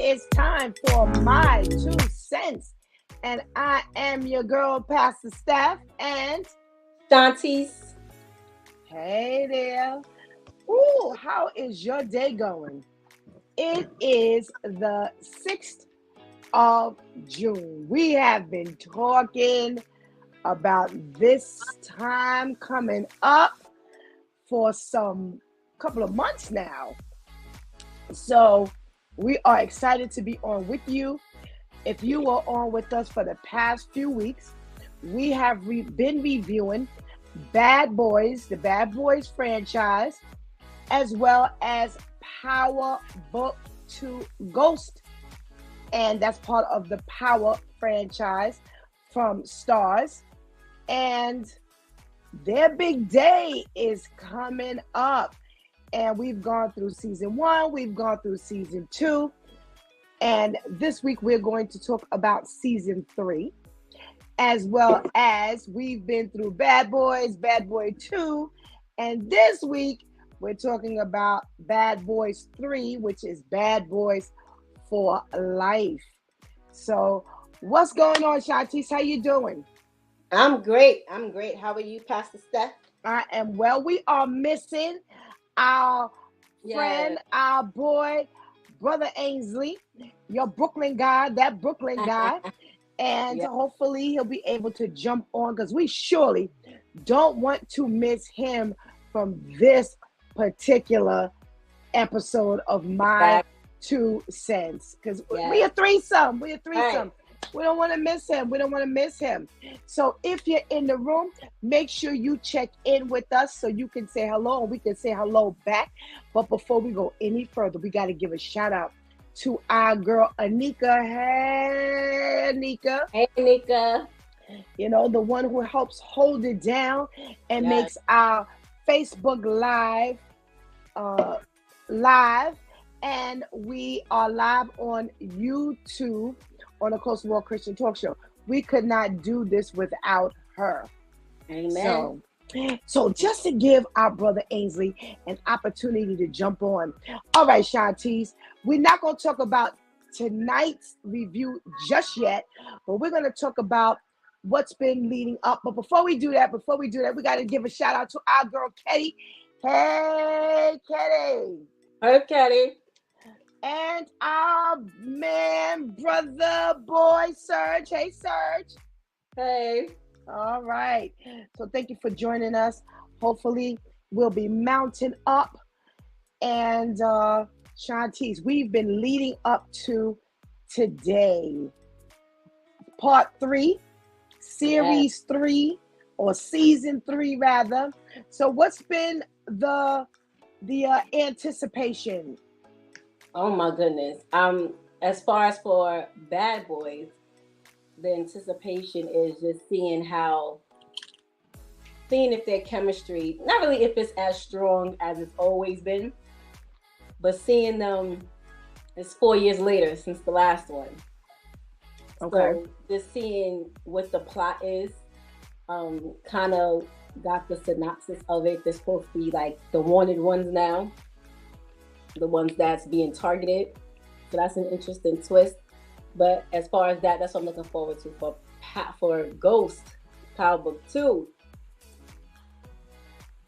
it's time for my 2 cents. And I am your girl, Pastor Steph, and Shanti's. Hey there. Ooh, how is your day going? It is the 6th of June. We have been talking about this time coming up for some couple of months now. So we are excited to be on with you. If you were on with us for the past few weeks, we have been reviewing Bad Boys, the Bad Boys franchise, as well as Power Book 2 Ghost. And that's part of the Power franchise from Starz. And their big day is coming up. And we've gone through season 1, we've gone through season 2, and this week we're going to talk about season 3, as well as we've been through Bad Boys, Bad Boy 2, and this week we're talking about Bad Boys 3, which is Bad Boys for Life. So what's going on, Shantice? How you doing? I'm great. How are you, Pastor Steph? I am well. We are missing our friend, our boy, Brother Ainsley, your Brooklyn guy, that Brooklyn guy. And hopefully he'll be able to jump on, because we surely don't want to miss him from this particular episode of My 2 Cents. Because we a threesome. Right. We don't want to miss him. So if you're in the room, make sure you check in with us so you can say hello and we can say hello back. But before we go any further, we got to give a shout out to our girl, Anika. Hey, Anika. Hey, Anika. You know, the one who helps hold it down and makes our Facebook live. And we are live on YouTube on the Close World Christian Talk Show. We could not do this without her. Amen. So just to give our brother Ainsley an opportunity to jump on. All right, Shantice, we're not going to talk about tonight's review just yet, but we're going to talk about what's been leading up. But before we do that, we got to give a shout out to our girl, Ketty. Hey, Ketty. Hey, Ketty. And our man, brother, boy, Serge. Hey, Serge. Hey. All right. So thank you for joining us. Hopefully, we'll be mounting up. And Shantice, we've been leading up to today. Part 3, series 3, or season 3, rather. So what's been the anticipation? Oh my goodness. As far as for Bad Boys, the anticipation is just seeing if their chemistry, not really if it's as strong as it's always been, but seeing them, it's 4 years later since the last one. Okay. So just seeing what the plot is, kind of got the synopsis of it. They're supposed to be like the wanted ones now. The ones that's being targeted. So that's an interesting twist. But as far as that's what I'm looking forward to for Ghost, Power Book 2.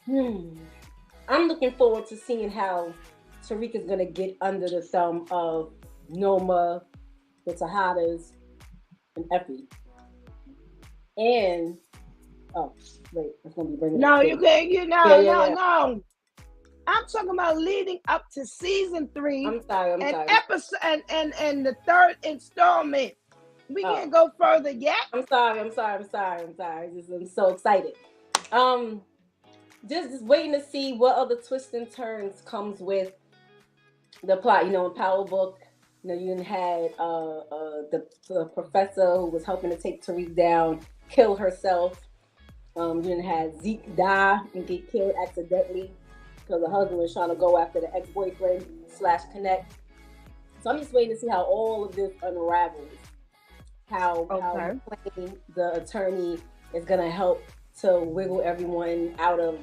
I'm looking forward to seeing how Tariq is going to get under the thumb of Noma, the Tejadas, and Effie. And, that's going to be bringing No, up you can't, no. I'm talking about leading up to season 3. I'm sorry. Episode and the 3rd installment. We can't go further yet. I'm sorry. I'm so excited. Just waiting to see what other twists and turns comes with the plot. You know, in Power Book, you had the professor who was helping to take Tariq down kill herself. You had Zeke die and get killed accidentally, because the husband was trying to go after the ex-boyfriend / connect. So I'm just waiting to see how all of this unravels. How the attorney is going to help to wiggle everyone out of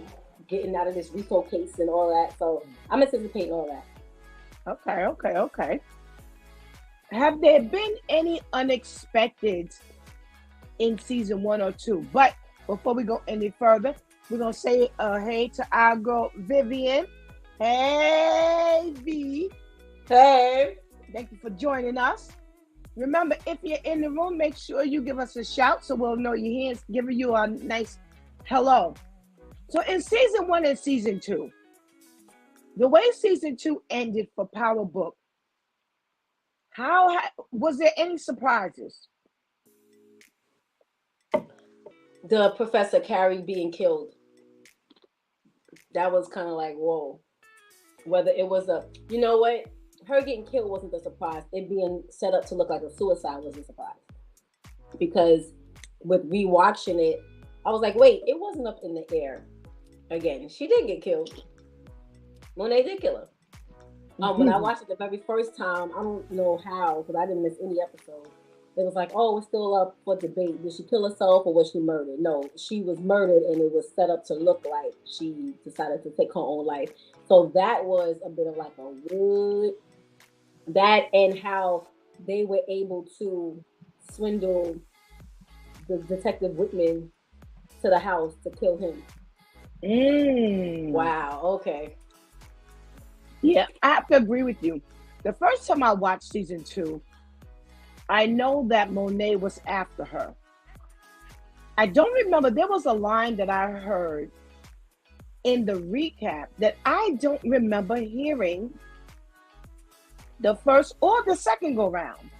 getting out of this RICO case and all that. So I'm anticipating all that. Okay. Have there been any unexpected in season 1 or 2? But before we go any further, we're gonna say hey to our girl Vivian. Hey V. Hey. Thank you for joining us. Remember, if you're in the room, make sure you give us a shout so we'll know you're here and giving you a nice hello. So in season 1 and season 2, the way season 2 ended for Power Book, was there any surprises? The Professor Carrie being killed. That was kind of like, whoa. Whether it was you know what? Her getting killed wasn't a surprise. It being set up to look like a suicide was a surprise. Because with rewatching it, I was like, wait, it wasn't up in the air. Again, she did get killed. Monet did kill her. When I watched it the very first time, I don't know how, because I didn't miss any episode. It was like, oh, it's still up for debate. Did she kill herself or was she murdered? No, she was murdered, and it was set up to look like she decided to take her own life. So that was a bit of like a wood. That and how they were able to swindle the Detective Whitman to the house to kill him. Wow, okay. Yeah, I have to agree with you. The first time I watched season 2, I know that Monet was after her. I don't remember. There was a line that I heard in the recap that I don't remember hearing the first or the second go round,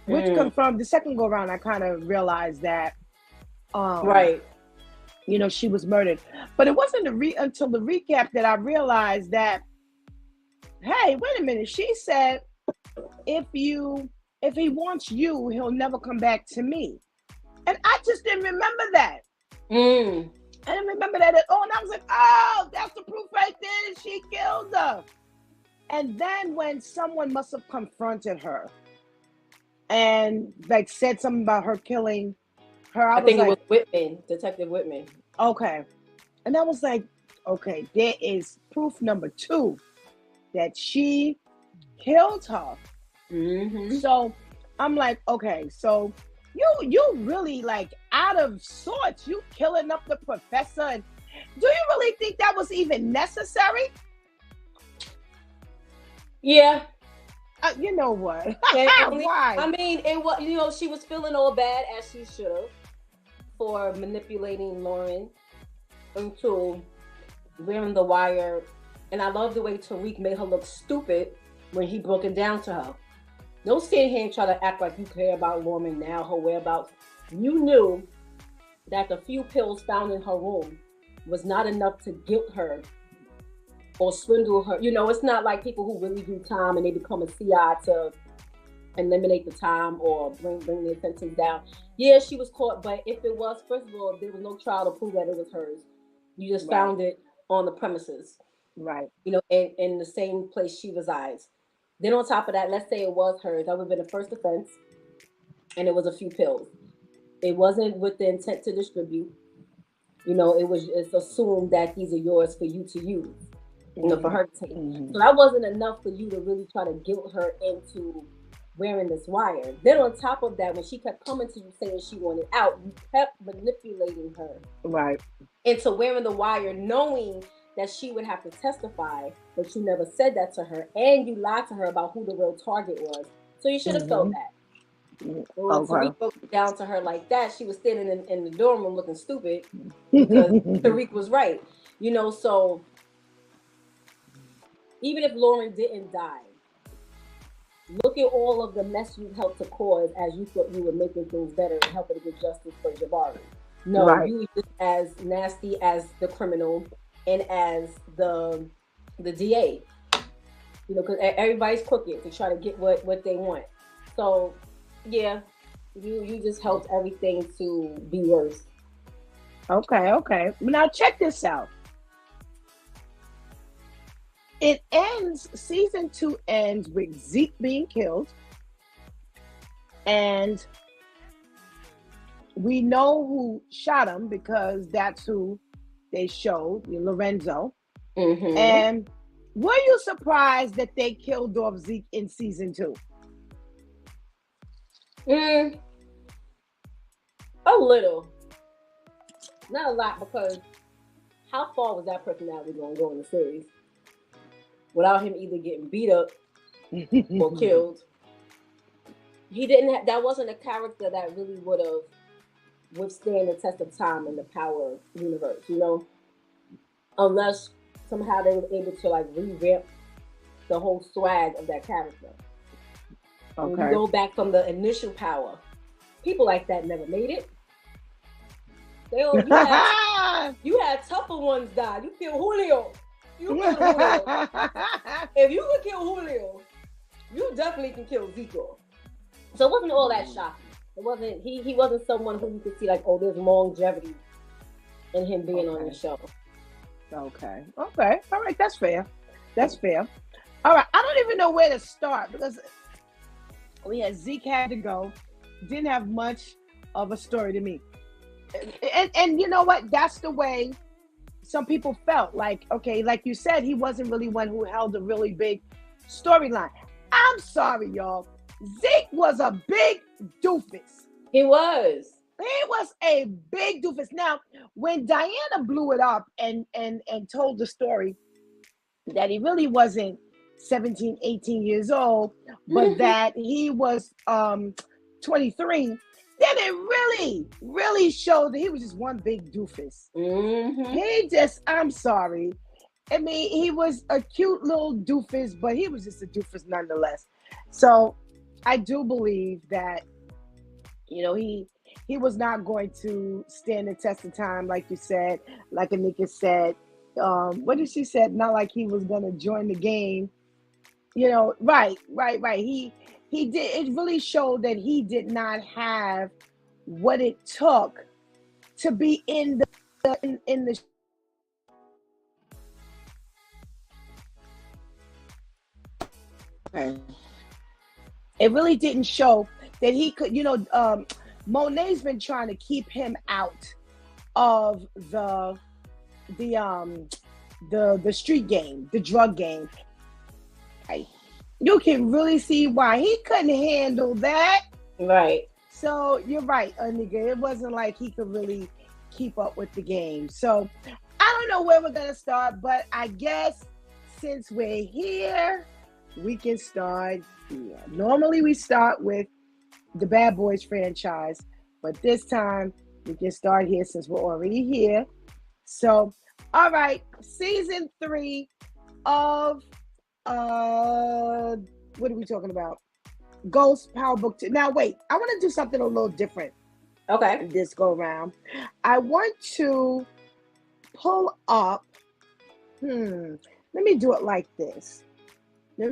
which confirmed the second go round. I kind of realized that, right, you know, she was murdered. But it wasn't until the recap that I realized that, hey, wait a minute. She said, if he wants you, he'll never come back to me. And I just didn't remember that. I didn't remember that at all. And I was like, oh, that's the proof right there. She killed her. And then when someone must have confronted her and like said something about her killing her, I think it was Whitman, Detective Whitman. Okay. And I was like, okay, there is proof number 2 that she killed her. So I'm like, okay, so you really like out of sorts, you killing up the professor. And do you really think that was even necessary? Yeah. You know what? Why? I mean, it was, you know, she was feeling all bad as she should have for manipulating Lauren into wearing the wire. And I love the way Tariq made her look stupid when he broke it down to her. Don't stand here and try to act like you care about Lauren now, her whereabouts. You knew that the few pills found in her room was not enough to guilt her or swindle her. You know, it's not like people who really do time and they become a CI to eliminate the time or bring their sentence down. Yeah, she was caught, but if it was, first of all, there was no trial to prove that it was hers. You just found it on the premises. Right. You know, in the same place she resides. Then on top of that, let's say it was hers. That would have been the first offense. And it was a few pills. It wasn't with the intent to distribute. You know, it's assumed that these are yours for you to use. You know, for her to take. So that wasn't enough for you to really try to guilt her into wearing this wire. Then on top of that, when she kept coming to you saying she wanted out, you kept manipulating her. Right. Into wearing the wire, knowing that she would have to testify, but you never said that to her, and you lied to her about who the real target was. So you should have felt that. When Tariq broke it down to her like that, she was standing in the dorm room looking stupid because Tariq was right. You know, so even if Lauren didn't die, look at all of the mess you helped to cause as you thought you were making things better and helping to get justice for Jabari. No, you were just as nasty as the criminal and as the DA. You know, because everybody's crooked to try to get what they want. So, yeah, you just helped everything to be worse. Okay. Now check this out. It ends, season 2 ends with Zeke being killed. And we know who shot him because that's who they showed, Lorenzo. And were you surprised that they killed off Zeke in season 2? Mm, a little, not a lot, because how far was that personality going to go in the series without him either getting beat up or killed? He didn't. That wasn't a character that really would have withstand the test of time in the Power universe, you know, unless somehow they were able to like revamp the whole swag of that character. Okay. When you go back from the initial Power, people like that never made it. You had tougher ones die. You killed Julio. You killed Julio. If you could kill Julio, you definitely can kill Zico. So it wasn't all that shocking. It wasn't. He wasn't someone who you could see like, oh, there's longevity in him being on the show. Okay. All right. That's fair. All right. I don't even know where to start because Zeke had to go. Didn't have much of a story to me. And you know what? That's the way some people felt. Like, okay, like you said, he wasn't really one who held a really big storyline. I'm sorry, y'all. Zeke was a big doofus. He was a big doofus. Now, when Diana blew it up and told the story that he really wasn't 17, 18 years old, but that he was 23, then it really showed that he was just one big doofus. I'm sorry. I mean, he was a cute little doofus, but he was just a doofus nonetheless. So I do believe that, you know, he was not going to stand the test of time, like you said, like Anika said. What did she said? Not like he was going to join the game. You know, right. He did. It really showed that he did not have what it took to be in the. Okay. It really didn't show that he could, you know, Monet's been trying to keep him out of the street game, the drug game. Right. You can really see why he couldn't handle that. Right. So you're right, nigga. It wasn't like he could really keep up with the game. So I don't know where we're gonna start, but I guess since we're here, we can start here. Normally we start with the Bad Boys franchise, but this time we can start here since we're already here. So, all right, season 3 of what are we talking about? Ghost Power Book 2. Now wait, I want to do something a little different. Okay. This go round. I want to pull up. Let me do it like this. What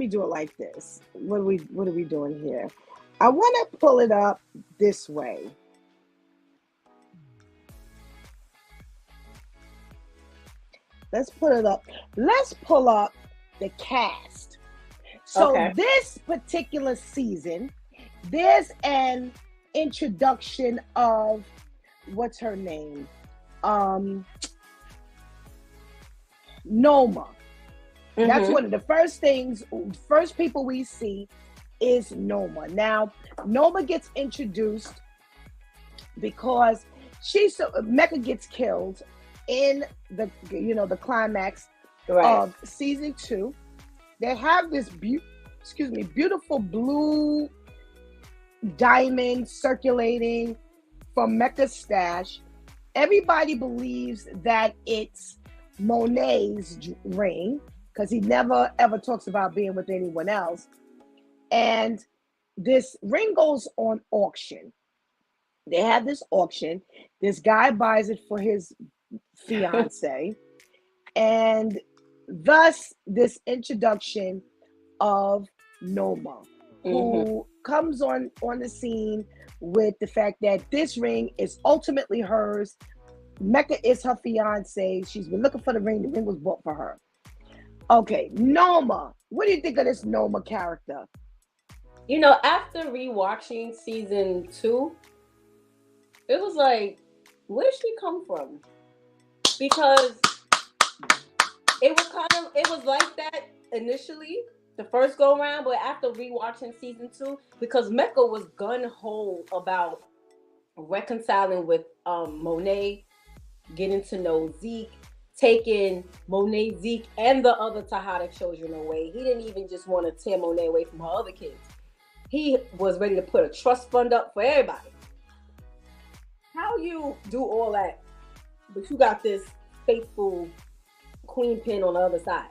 are we doing here? I want to pull it up this way. Let's put it up. Let's pull up the cast. So this particular season, there's an introduction of what's her name? Noma. That's one of the first people we see is Noma. Now, Noma gets introduced because Mecca gets killed in the climax of season 2. They have this beautiful blue diamond circulating from Mecca's stash. Everybody believes that it's Monet's ring, because he never ever talks about being with anyone else. And this ring goes on auction. They have this auction. This guy buys it for his fiance. And thus this introduction of Noma, who comes on the scene with the fact that this ring is ultimately hers. Mecca is her fiance. She's been looking for the ring. The ring was bought for her. Okay, Noma. What do you think of this Noma character? You know, after rewatching season 2, it was like, where did she come from? Because it was like that initially, the first go round, but after rewatching season 2, because Mecca was gun ho about reconciling with Monet, getting to know Zeke, taking Monet, Zeke, and the other Tejada children away. He didn't even just want to tear Monet away from her other kids. He was ready to put a trust fund up for everybody. How you do all that, but you got this faithful queen pin on the other side?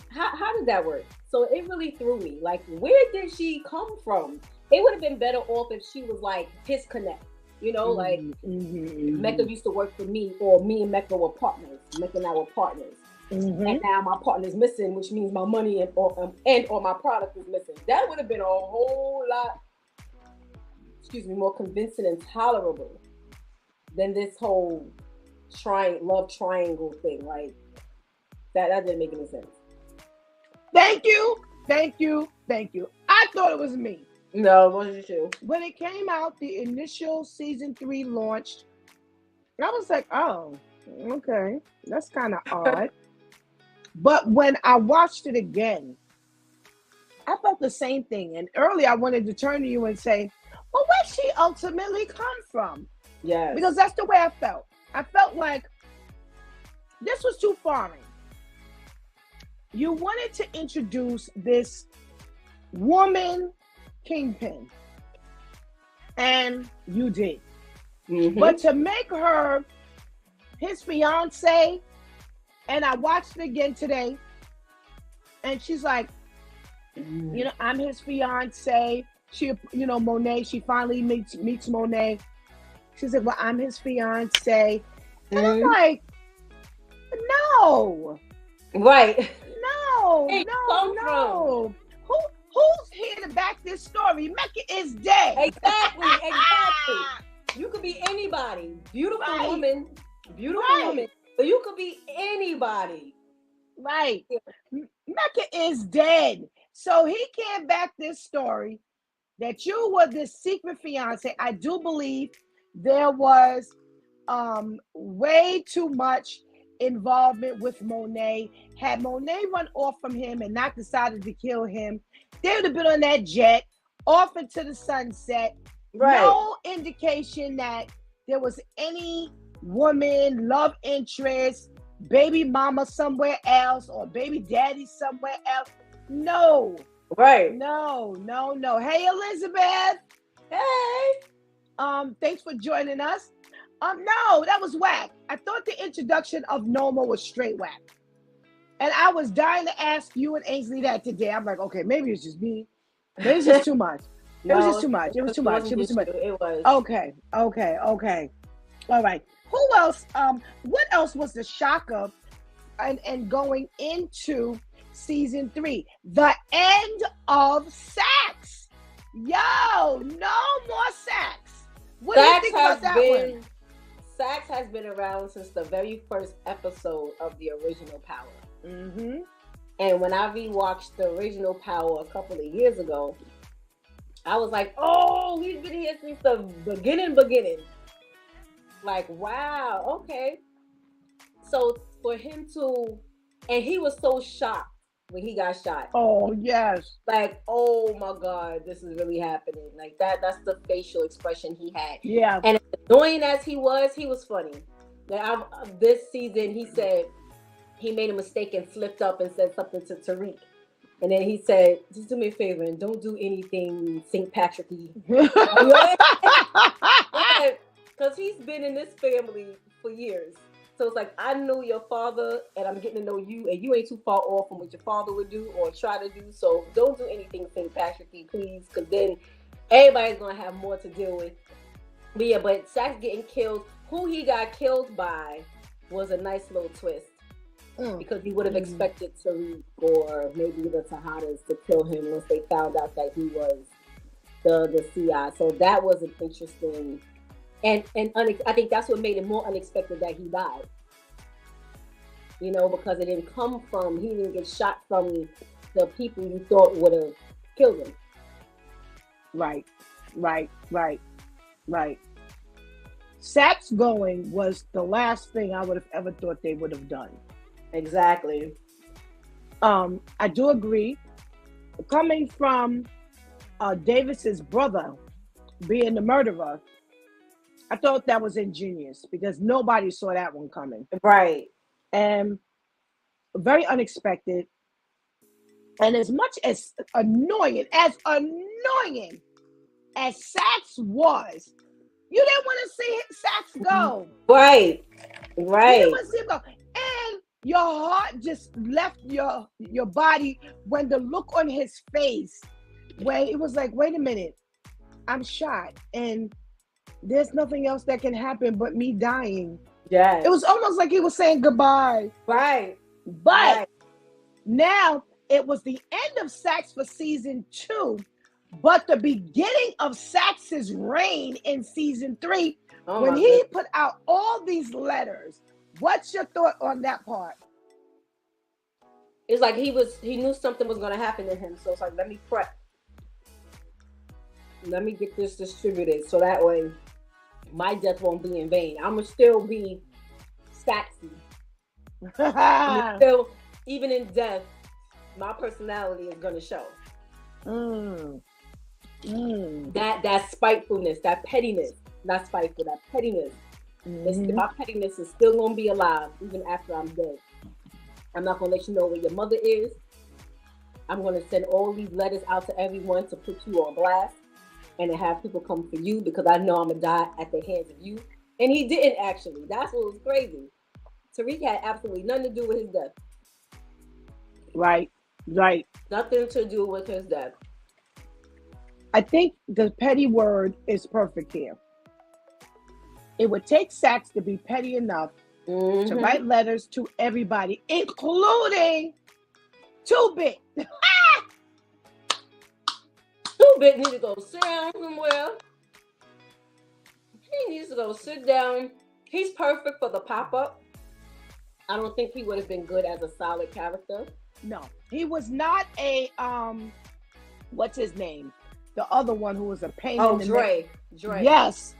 How did that work? So it really threw me. Like, where did she come from? It would have been better off if she was like his connect. You know, like Mecca used to work for me, or me and Mecca were partners. Mecca and I were partners. And now my partner's missing, which means my money and or my product is missing. That would have been a whole lot, more convincing and tolerable than this whole love triangle thing. Like, that didn't make any sense. Thank you. I thought it was me. No, it wasn't you. When it came out, the initial season 3 launched, I was like, oh, okay, that's kind of odd. But when I watched it again, I felt the same thing. And earlier I wanted to turn to you and say, well, where she ultimately come from? Yes. Because that's the way I felt. I felt like this was too foreign. You wanted to introduce this woman kingpin, and you did. But to make her his fiance, and I watched it again today, and she's like, you know, I'm his fiance. She, you know, Monet, she finally meets Monet. She's like, well, I'm his fiance. And I'm like, no. Right. No. Who's here to back this story? Mecca is dead. Exactly. You could be anybody. Beautiful woman. But you could be anybody. Right. Mecca is dead. So he can't back this story that you were this secret fiance. I do believe there was way too much involvement with Monet. Had Monet run off from him and not decided to kill him, they would have been on that jet off into the sunset. Right. No indication that there was any woman, love interest, baby mama somewhere else, or baby daddy somewhere else. No. Right. No. Hey, Elizabeth. Hey. Thanks for joining us. No, that was whack. I thought the introduction of Noma was straight whack. And I was dying to ask you and Ainsley that today. I'm like, okay, maybe it's just me. Maybe it's just too much. It was too much. It was. Okay. All right. Who else? What else was the shocker and going into season 3? The end of Sax. Yo, no more Sax. What do you think about that one? Sax has been around since the very first episode of the original Power. And when I rewatched the original Power a couple of years ago, I was like, oh, he's been here since the beginning. Like, wow, okay. So for him to, and he was so shocked when he got shot. Oh, yes. Like, oh my God, this is really happening. Like that's the facial expression he had. Yeah. And as annoying as he was funny. Like this season, he said he made a mistake and slipped up and said something to Tariq. And then he said, just do me a favor and don't do anything St. Patrick-y. Because he's been in this family for years. So it's like, I know your father and I'm getting to know you, and you ain't too far off from what your father would do or try to do. So don't do anything St. Patrick-y, please, because then everybody's going to have more to deal with. But yeah, but Sax getting killed, who he got killed by was a nice little twist. Because he would have expected Tariq or maybe the Tejadas to kill him once they found out that he was the CI. So that was an interesting, and I think that's what made it more unexpected that he died. You know, because it didn't come from, he didn't get shot from the people you thought would have killed him. Right. Sax going was the last thing I would have ever thought they would have done. Exactly. I do agree. Coming from Davis's brother being the murderer, I thought that was ingenious because nobody saw that one coming. Right. And very unexpected. And as much as annoying as Sax was, you didn't want to see Sax go. Right. You didn't Right. want to see him go. And your heart just left your body when the look on his face, when it was like, wait a minute, I'm shot and there's nothing else that can happen but me dying. Yes. It was almost like he was saying goodbye. Right. But Right. now it was the end of Sax for season 2, but the beginning of Sax's reign in season 3 Oh when my he goodness. put out all these letters. What's your thought on that part? It's like he knew something was gonna happen to him, so it's like, let me prep. Let me get this distributed so that way my death won't be in vain. I'm gonna still be Saxy. Still, even in death, my personality is gonna show. That spitefulness, that pettiness, not spiteful, that pettiness. My pettiness is still gonna be alive even after I'm dead. I'm not gonna let you know where your mother is. I'm gonna send all these letters out to everyone to put you on blast and to have people come for you because I know I'm gonna die at the hands of you. And he didn't actually. That's what was crazy. Tariq had absolutely nothing to do with his death. Right. Nothing to do with his death. I think the petty word is perfect here. It would take Sax to be petty enough to write letters to everybody, including 2-Bit. 2-Bit need to go sit down somewhere. He needs to go sit down. He's perfect for the pop-up. I don't think he would have been good as a solid character. No, he was not a what's his name? The other one who was a pain in the Dre. neck. Dre. Yes.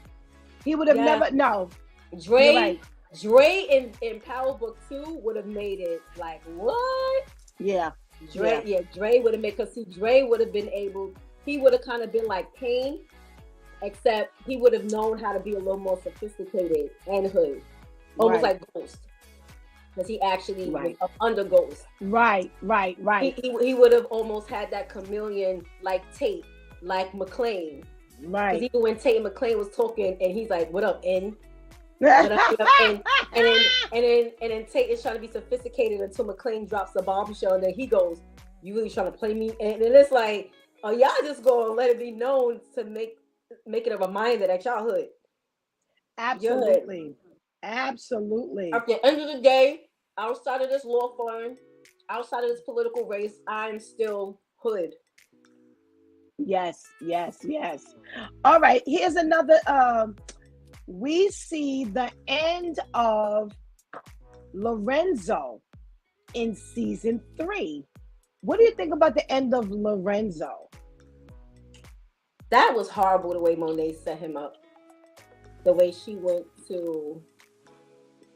He would have never. No. Dre. Right. Dre in Power Book 2 would have made it like what? Yeah. Dre would have made, because see, Dre would have been able. He would have kind of been like Kane, except he would have known how to be a little more sophisticated and hood, almost like Ghost, because he actually was up under Ghost. Right. He would have almost had that chameleon like Tate, like McClane. Right. Because even when Tate and McClane was talking, and he's like, "What up, N?" What up, and then Tate is trying to be sophisticated until McClane drops the bombshell, and then he goes, "You really trying to play me?" And then it's like, "Oh, y'all just gonna let it be known to make it a reminder that y'all hood." Absolutely. At the end of the day, outside of this law firm, outside of this political race, I'm still hood. Yes. All right. Here's another. We see the end of Lorenzo in season 3. What do you think about the end of Lorenzo? That was horrible, the way Monet set him up. The way she went to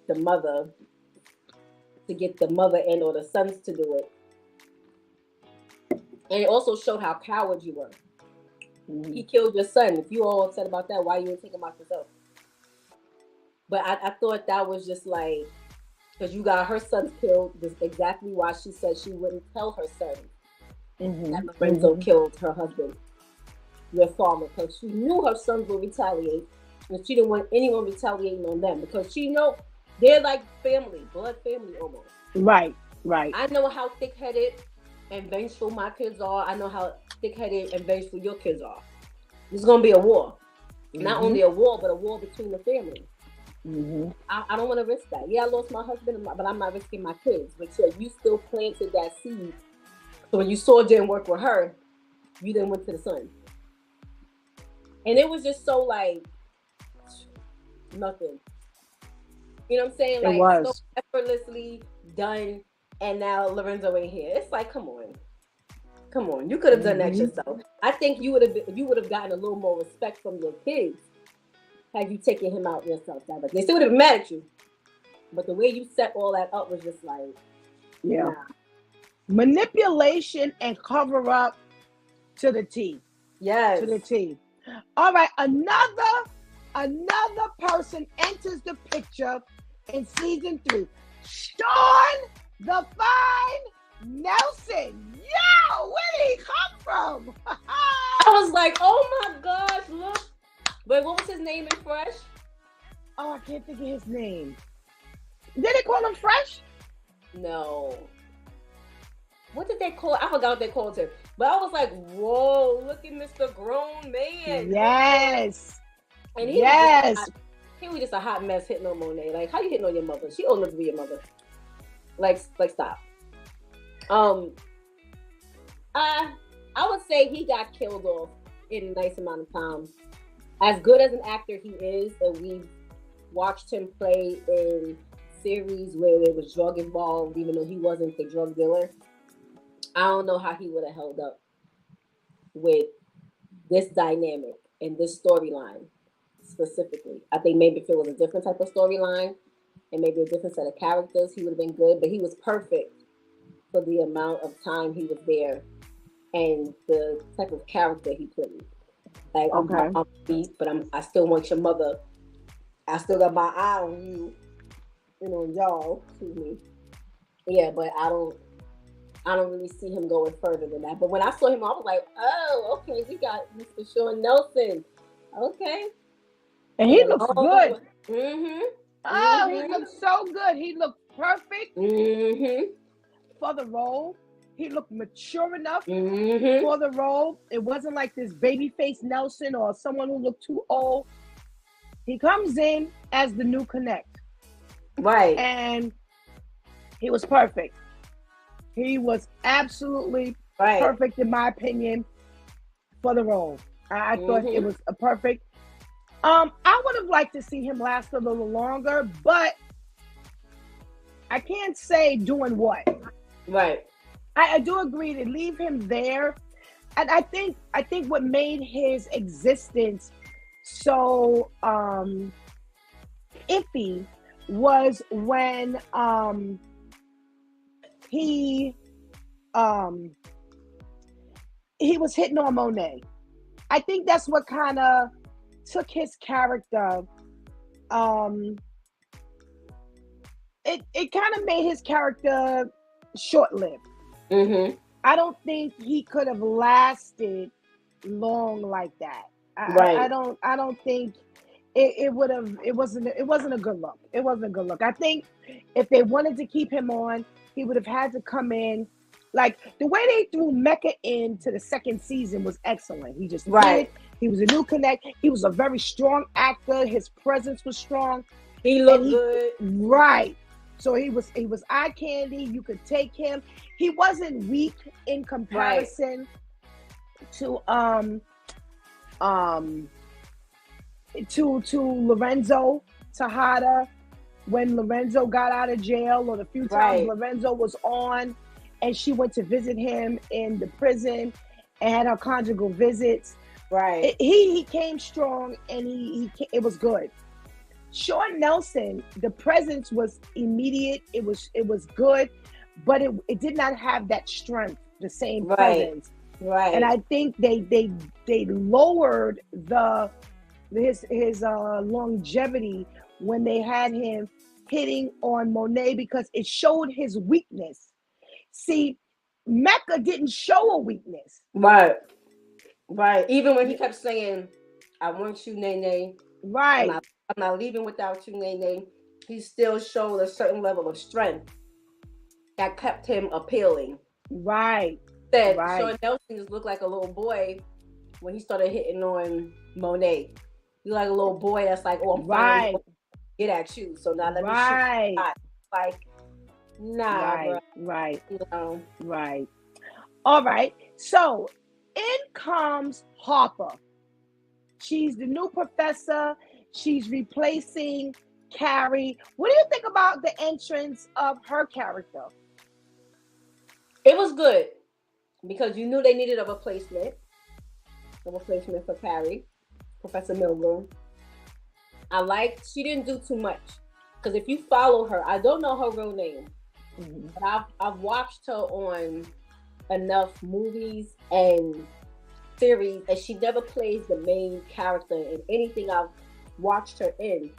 the mother to get the mother and or the sons to do it. And it also showed how coward you were. He killed your son. If you all upset about that, why you didn't take him out yourself? But I thought that was just like, because you got her sons killed, that's exactly why she said she wouldn't tell her son that Lorenzo killed her husband, your father, because she knew her sons would retaliate, and she didn't want anyone retaliating on them, because she know they're like family, blood family almost. Right. I know how thick-headed and vengeful my kids are. I know how thick-headed and vengeful your kids are. There's going to be a war. Not only a war, but a war between the family. I don't want to risk that. Yeah, I lost my husband, but I'm not risking my kids. But you still planted that seed. So when you saw it didn't work with her, you then went to the son. And it was just so like nothing. You know what I'm saying? Like so effortlessly done, and now Lorenzo ain't here. It's like, come on. You could have done that yourself. I think you would have gotten a little more respect from your kids had you taken him out yourself. But they still would have been mad at you. But the way you set all that up was just like, nah. Manipulation and cover up to the T. Yes. To the T. All right, another person enters the picture in season 3. Sean the Fine Nelson. Yo, where did he come from? I was like, oh my gosh, look. But what was his name in Fresh? Oh, I can't think of his name. Did they call him Fresh? No. What did they call? I forgot what they called him. But I was like, whoa, look at Mr. Grown Man. Yes. And he was just a hot mess hitting on Monet. Like, how you hitting on your mother? She old enough to be your mother. Like stop. I would say he got killed off in a nice amount of time. As good as an actor he is, and we've watched him play in series where there was drug involved, even though he wasn't the drug dealer. I don't know how he would have held up with this dynamic and this storyline specifically. I think maybe if it was a different type of storyline and maybe a different set of characters, he would have been good. But he was perfect for the amount of time he was there and the type of character he played. Like, okay. I'm beat, but I still want your mother. I still got my eye on you, y'all. Excuse me. Yeah, but I don't really see him going further than that. But when I saw him, I was like, oh, okay, we got Mr. Sean Nelson. Okay. And he looks good. Mm-hmm. Oh, he looks so good. He looked perfect for the role. He looked mature enough for the role. It wasn't like this babyface Nelson or someone who looked too old. He comes in as the new Connect. Right. And he was perfect. He was absolutely perfect, in my opinion, for the role. I thought it was a perfect. I would have liked to see him last a little longer, but I can't say doing what. Right. I do agree to leave him there. And I think what made his existence so iffy was when he was hitting on Monet. I think that's what kind of took his character. It kind of made his character short-lived. I don't think he could have lasted long like that. I don't think it would have. It wasn't a good look. It wasn't a good look. I think if they wanted to keep him on, he would have had to come in. Like the way they threw Mecca into the second season was excellent. He just did. He was a new Connect. He was a very strong actor. His presence was strong. He looked good. Right. So he was eye candy. You could take him. He wasn't weak in comparison to Lorenzo Tejada when Lorenzo got out of jail, or the few times Lorenzo was on and she went to visit him in the prison and had her conjugal visits. Right. He came strong and it was good. Sean Nelson, the presence was immediate. It was good, but it did not have that strength, the same presence. Right. And I think they lowered his longevity when they had him hitting on Monet because it showed his weakness. See, Mecca didn't show a weakness. Right. Even when he kept saying, "I want you, Nene." Right. I'm not leaving without you, Nene. He still showed a certain level of strength that kept him appealing. Right. Sean Nelson just looked like a little boy when he started hitting on Monet. He like a little boy that's like, "Oh, I'm fine. Get at you." So now let me shoot. Like, nah, bro. Right. No. Right. All right. So in comes Harper. She's the new professor. She's replacing Carrie. What do you think about the entrance of her character? It was good because you knew they needed a replacement for Carrie, Professor Milgram. She didn't do too much because if you follow her, I don't know her real name, Mhm. But I've watched her on enough movies and series, and she never plays the main character in anything I've watched her in.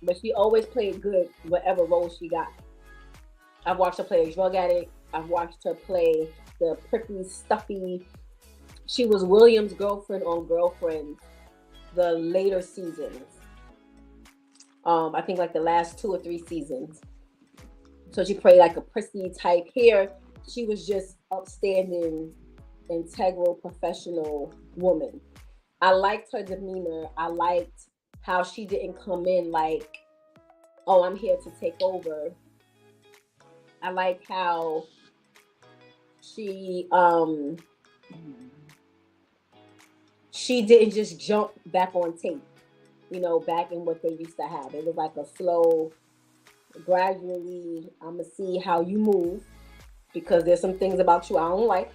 But she always played good whatever role she got. I've watched her play a drug addict. I've watched her play the prickly, stuffy. She was William's girlfriend on Girlfriends the later seasons. I think like the last 2 or 3 seasons. So she played like a prissy type. Here, she was just upstanding, integral, professional woman. I liked her demeanor. I liked how she didn't come in like, oh, I'm here to take over. I like how she she didn't just jump back on tape, back in what they used to have. It was like a slow, gradually, I'm gonna see how you move because there's some things about you I don't like.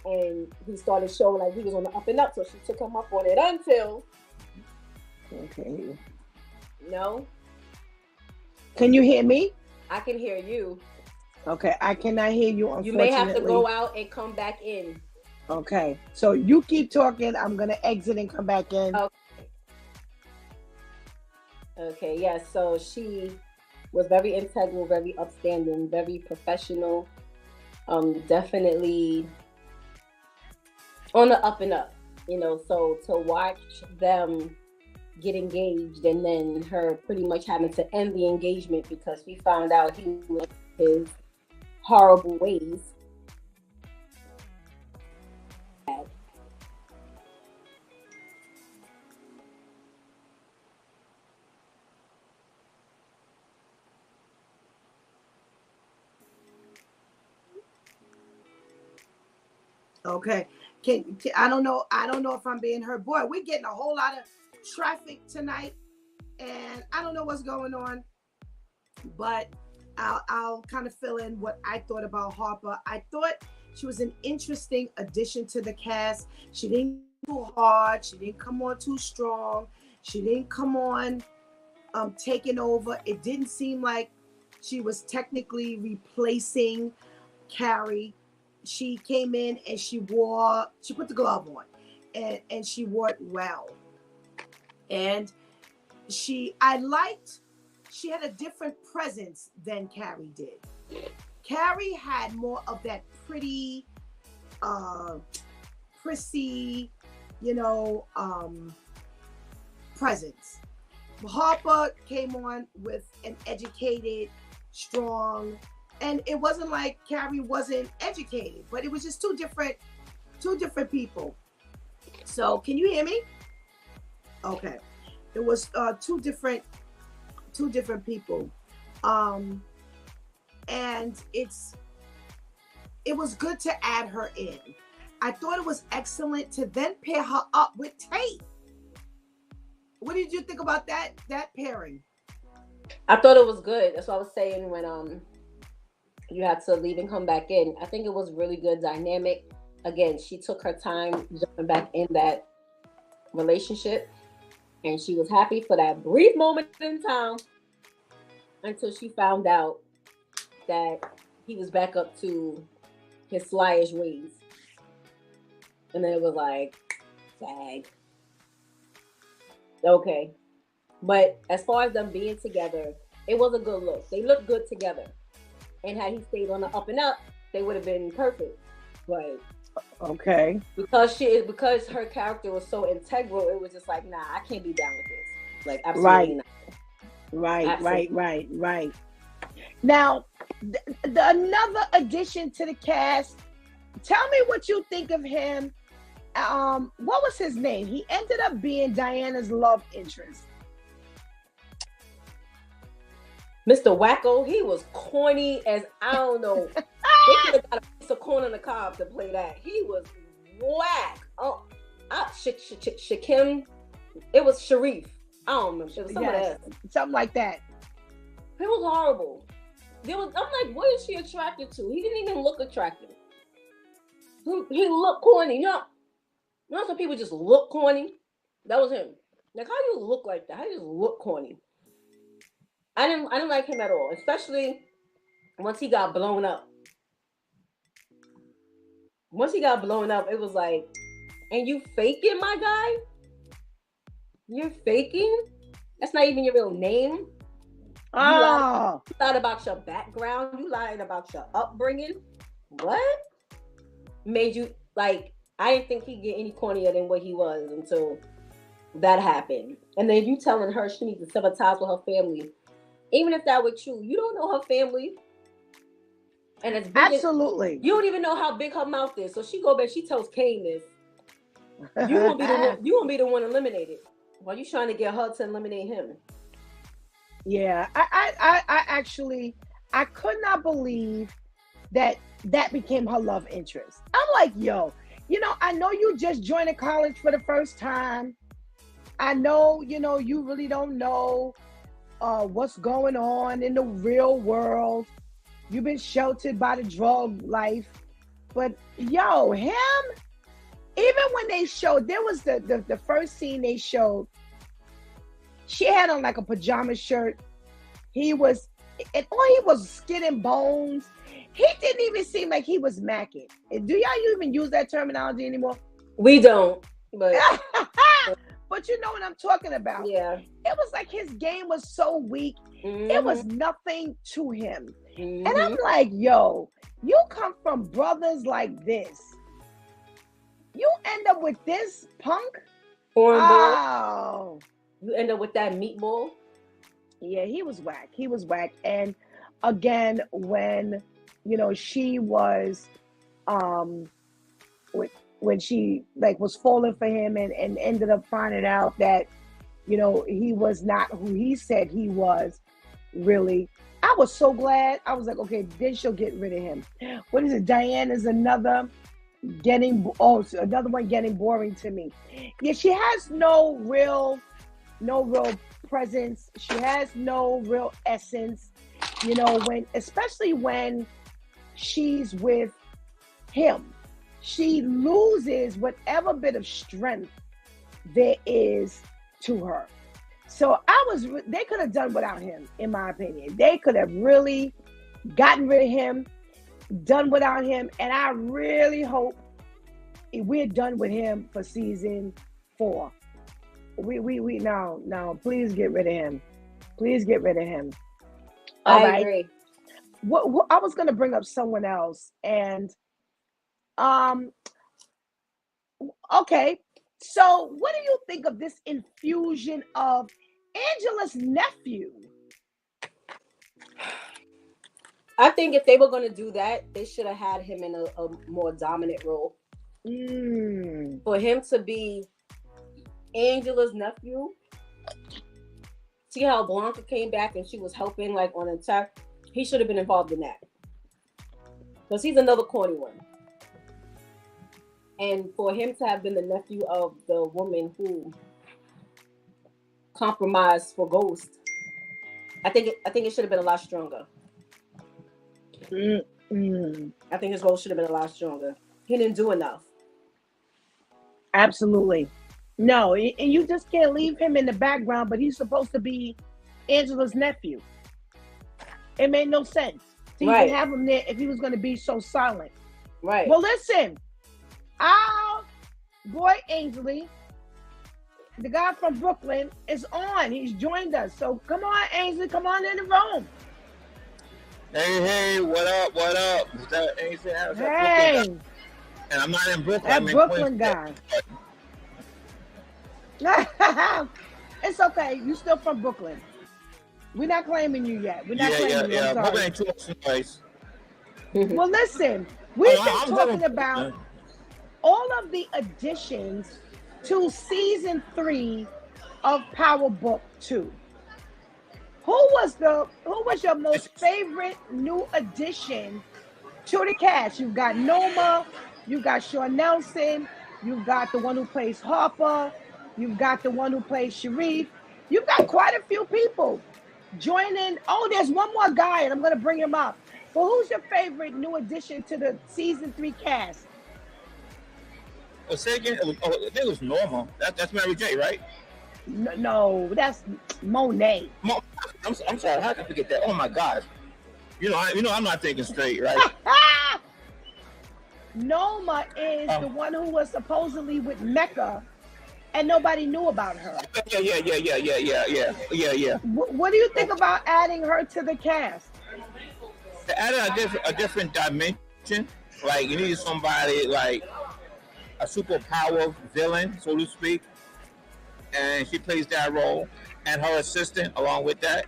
And he started showing like he was on the up and up, so she took him up on it until Okay. no, Can you hear me? I can hear you. Okay, I cannot hear you, You may have to unfortunately. go out and come back in. Okay, so you keep talking. I'm gonna exit and come back in. Okay. Okay, yes. So she was very integral, very upstanding, very professional. Definitely on the up and up. So to watch them get engaged and then her pretty much having to end the engagement because she found out he was his horrible ways. Okay, I don't know. I don't know if I'm being heard. Boy, we're getting a whole lot of traffic tonight, and I don't know what's going on. But I'll kind of fill in what I thought about Harper. I thought she was an interesting addition to the cast. She didn't go too hard. She didn't come on too strong. She didn't come on taking over. It didn't seem like she was technically replacing Carrie. She came in and she put the glove on, and she wore it well. And she had a different presence than Carrie did. Carrie had more of that pretty, prissy, you know, presence. Harper came on with an educated, strong, and it wasn't like Carrie wasn't educated, but it was just two different people. So can you hear me? Okay. It was two different people. Um, and it was good to add her in. I thought it was excellent to then pair her up with Tate. What did you think about that pairing? I thought it was good. That's what I was saying when you had to leave and come back in. I think it was really good dynamic. Again, she took her time jumping back in that relationship, and she was happy for that brief moment in time until she found out that he was back up to his slyish ways. And then it was like, sag. Okay. But as far as them being together, it was a good look. They looked good together. And had he stayed on the up and up, they would have been perfect. But Okay. because her character was so integral, it was just like, nah, I can't be down with this. Like, absolutely Right. not. Right. Absolutely. Right. Now, another addition to the cast. Tell me what you think of him. What was his name? He ended up being Diana's love interest. Mr. Wacko, he was corny as I don't know. They could have got a piece of corn on the cob to play that. He was whack. Oh, Shakim. It was Sharif. I don't remember. It was someone else. Something like that. It was horrible. I'm like, what is she attracted to? He didn't even look attractive. He looked corny. Some people just look corny. That was him. Like, how do you look like that? How do you just look corny? I didn't like him at all, especially once he got blown up, it was like, and you faking, my guy? You're faking? That's not even your real name. You lied about your background. You lied about your upbringing. What? Made you, like, I didn't think he'd get any cornier than what he was until that happened. And then you telling her she needs to sever ties with her family. Even if that were true, you don't know her family. And it's big. Absolutely. You don't even know how big her mouth is. So she go back, she tells Kane this. You won't be the one eliminated. Why you trying to get her to eliminate him? Yeah, I actually, I could not believe that became her love interest. I'm like, yo, I know you just joined college for the first time. I know, you really don't know what's going on in the real world. You've been sheltered by the drug life. But yo, him, even when they showed, there was the first scene they showed, she had on like a pajama shirt. He was skin and bones. He didn't even seem like he was macking. Do y'all even use that terminology anymore? We don't, but but you know what I'm talking about. Yeah. It was like his game was so weak. Mm-hmm. It was nothing to him. Mm-hmm. And I'm like, yo, you come from brothers like this. You end up with this punk? Oh. You end up with that meatball? Yeah, he was whack. And again, when, she was, when she was falling for him and ended up finding out that, he was not who he said he was, really. I was so glad. I was like, okay, then she'll get rid of him. What is it? Diane is another one getting boring to me. Yeah, she has no real presence. She has no real essence, especially when she's with him, she loses whatever bit of strength there is to her. So they could have done without him, in my opinion. They could have really gotten rid of him, done without him. And I really hope we're done with him for season 4. No, please get rid of him. Please get rid of him. I agree. What I was going to bring up someone else, and okay. So what do you think of this infusion of Angela's nephew? I think if they were going to do that, they should have had him in a more dominant role. For him to be Angela's nephew. See how Blanca came back and she was helping on attack? He should have been involved in that. Because he's another corny one. And for him to have been the nephew of the woman who compromised for Ghost, I think it should have been a lot stronger. I think his role should have been a lot stronger. He didn't do enough. Absolutely. No, and you just can't leave him in the background, but he's supposed to be Angela's nephew. It made no sense to even have him there if he was going to be so silent. Right. Well, listen, our boy Ainsley, the guy from Brooklyn, is on. He's joined us. So come on, Ainsley, come on in the room. Hey, what up? Is that Ainsley? Hey. And I'm not in Brooklyn. That Brooklyn guy. It's okay. You still from Brooklyn. We're not claiming you yet. We're not claiming you. Brooklyn ain't too much nice. Well, listen. We've been talking about all of the additions to season 3 of Power Book 2. Who was your most favorite new addition to the cast? You've got Noma, you've got Sean Nelson, you've got the one who plays Harper, you've got the one who plays Sharif. You've got quite a few people joining. Oh, there's one more guy, and I'm going to bring him up. Well, who's your favorite new addition to the season 3 cast? Oh, say again. I think it was Norma. That's Mary J, right? No, that's Monet. I'm sorry. How can I forget that? Oh my gosh. I'm not thinking straight, right? Noma is the one who was supposedly with Mecca, and nobody knew about her. Yeah. What do you think about adding her to the cast? Adding a different dimension. Like, you need somebody like a superpower villain, so to speak, and she plays that role, and her assistant along with that.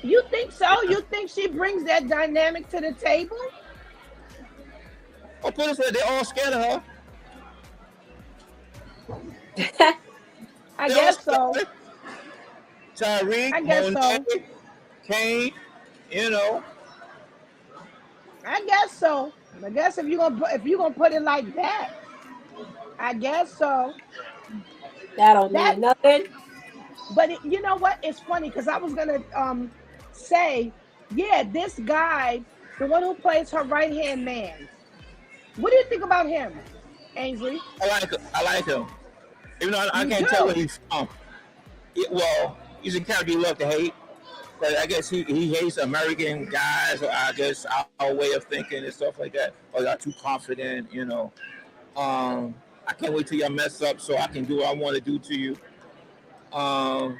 You think so? You think she brings that dynamic to the table? Well, put it this way, they're all scared of her. I guess so. Tyreek, I guess Monet, so. Kane, I guess so. I guess if you're gonna put it like that, I guess so. That don't mean nothing. But you know what? It's funny because I was gonna say, yeah, this guy, the one who plays her right hand man. What do you think about him, Ainsley? I like him. Even though I can't tell where he's from. Well, he's a character you love to hate. But I guess he hates American guys, or I guess our way of thinking and stuff like that. Or y'all too confident, I can't wait till y'all mess up so I can do what I want to do to you. Yeah.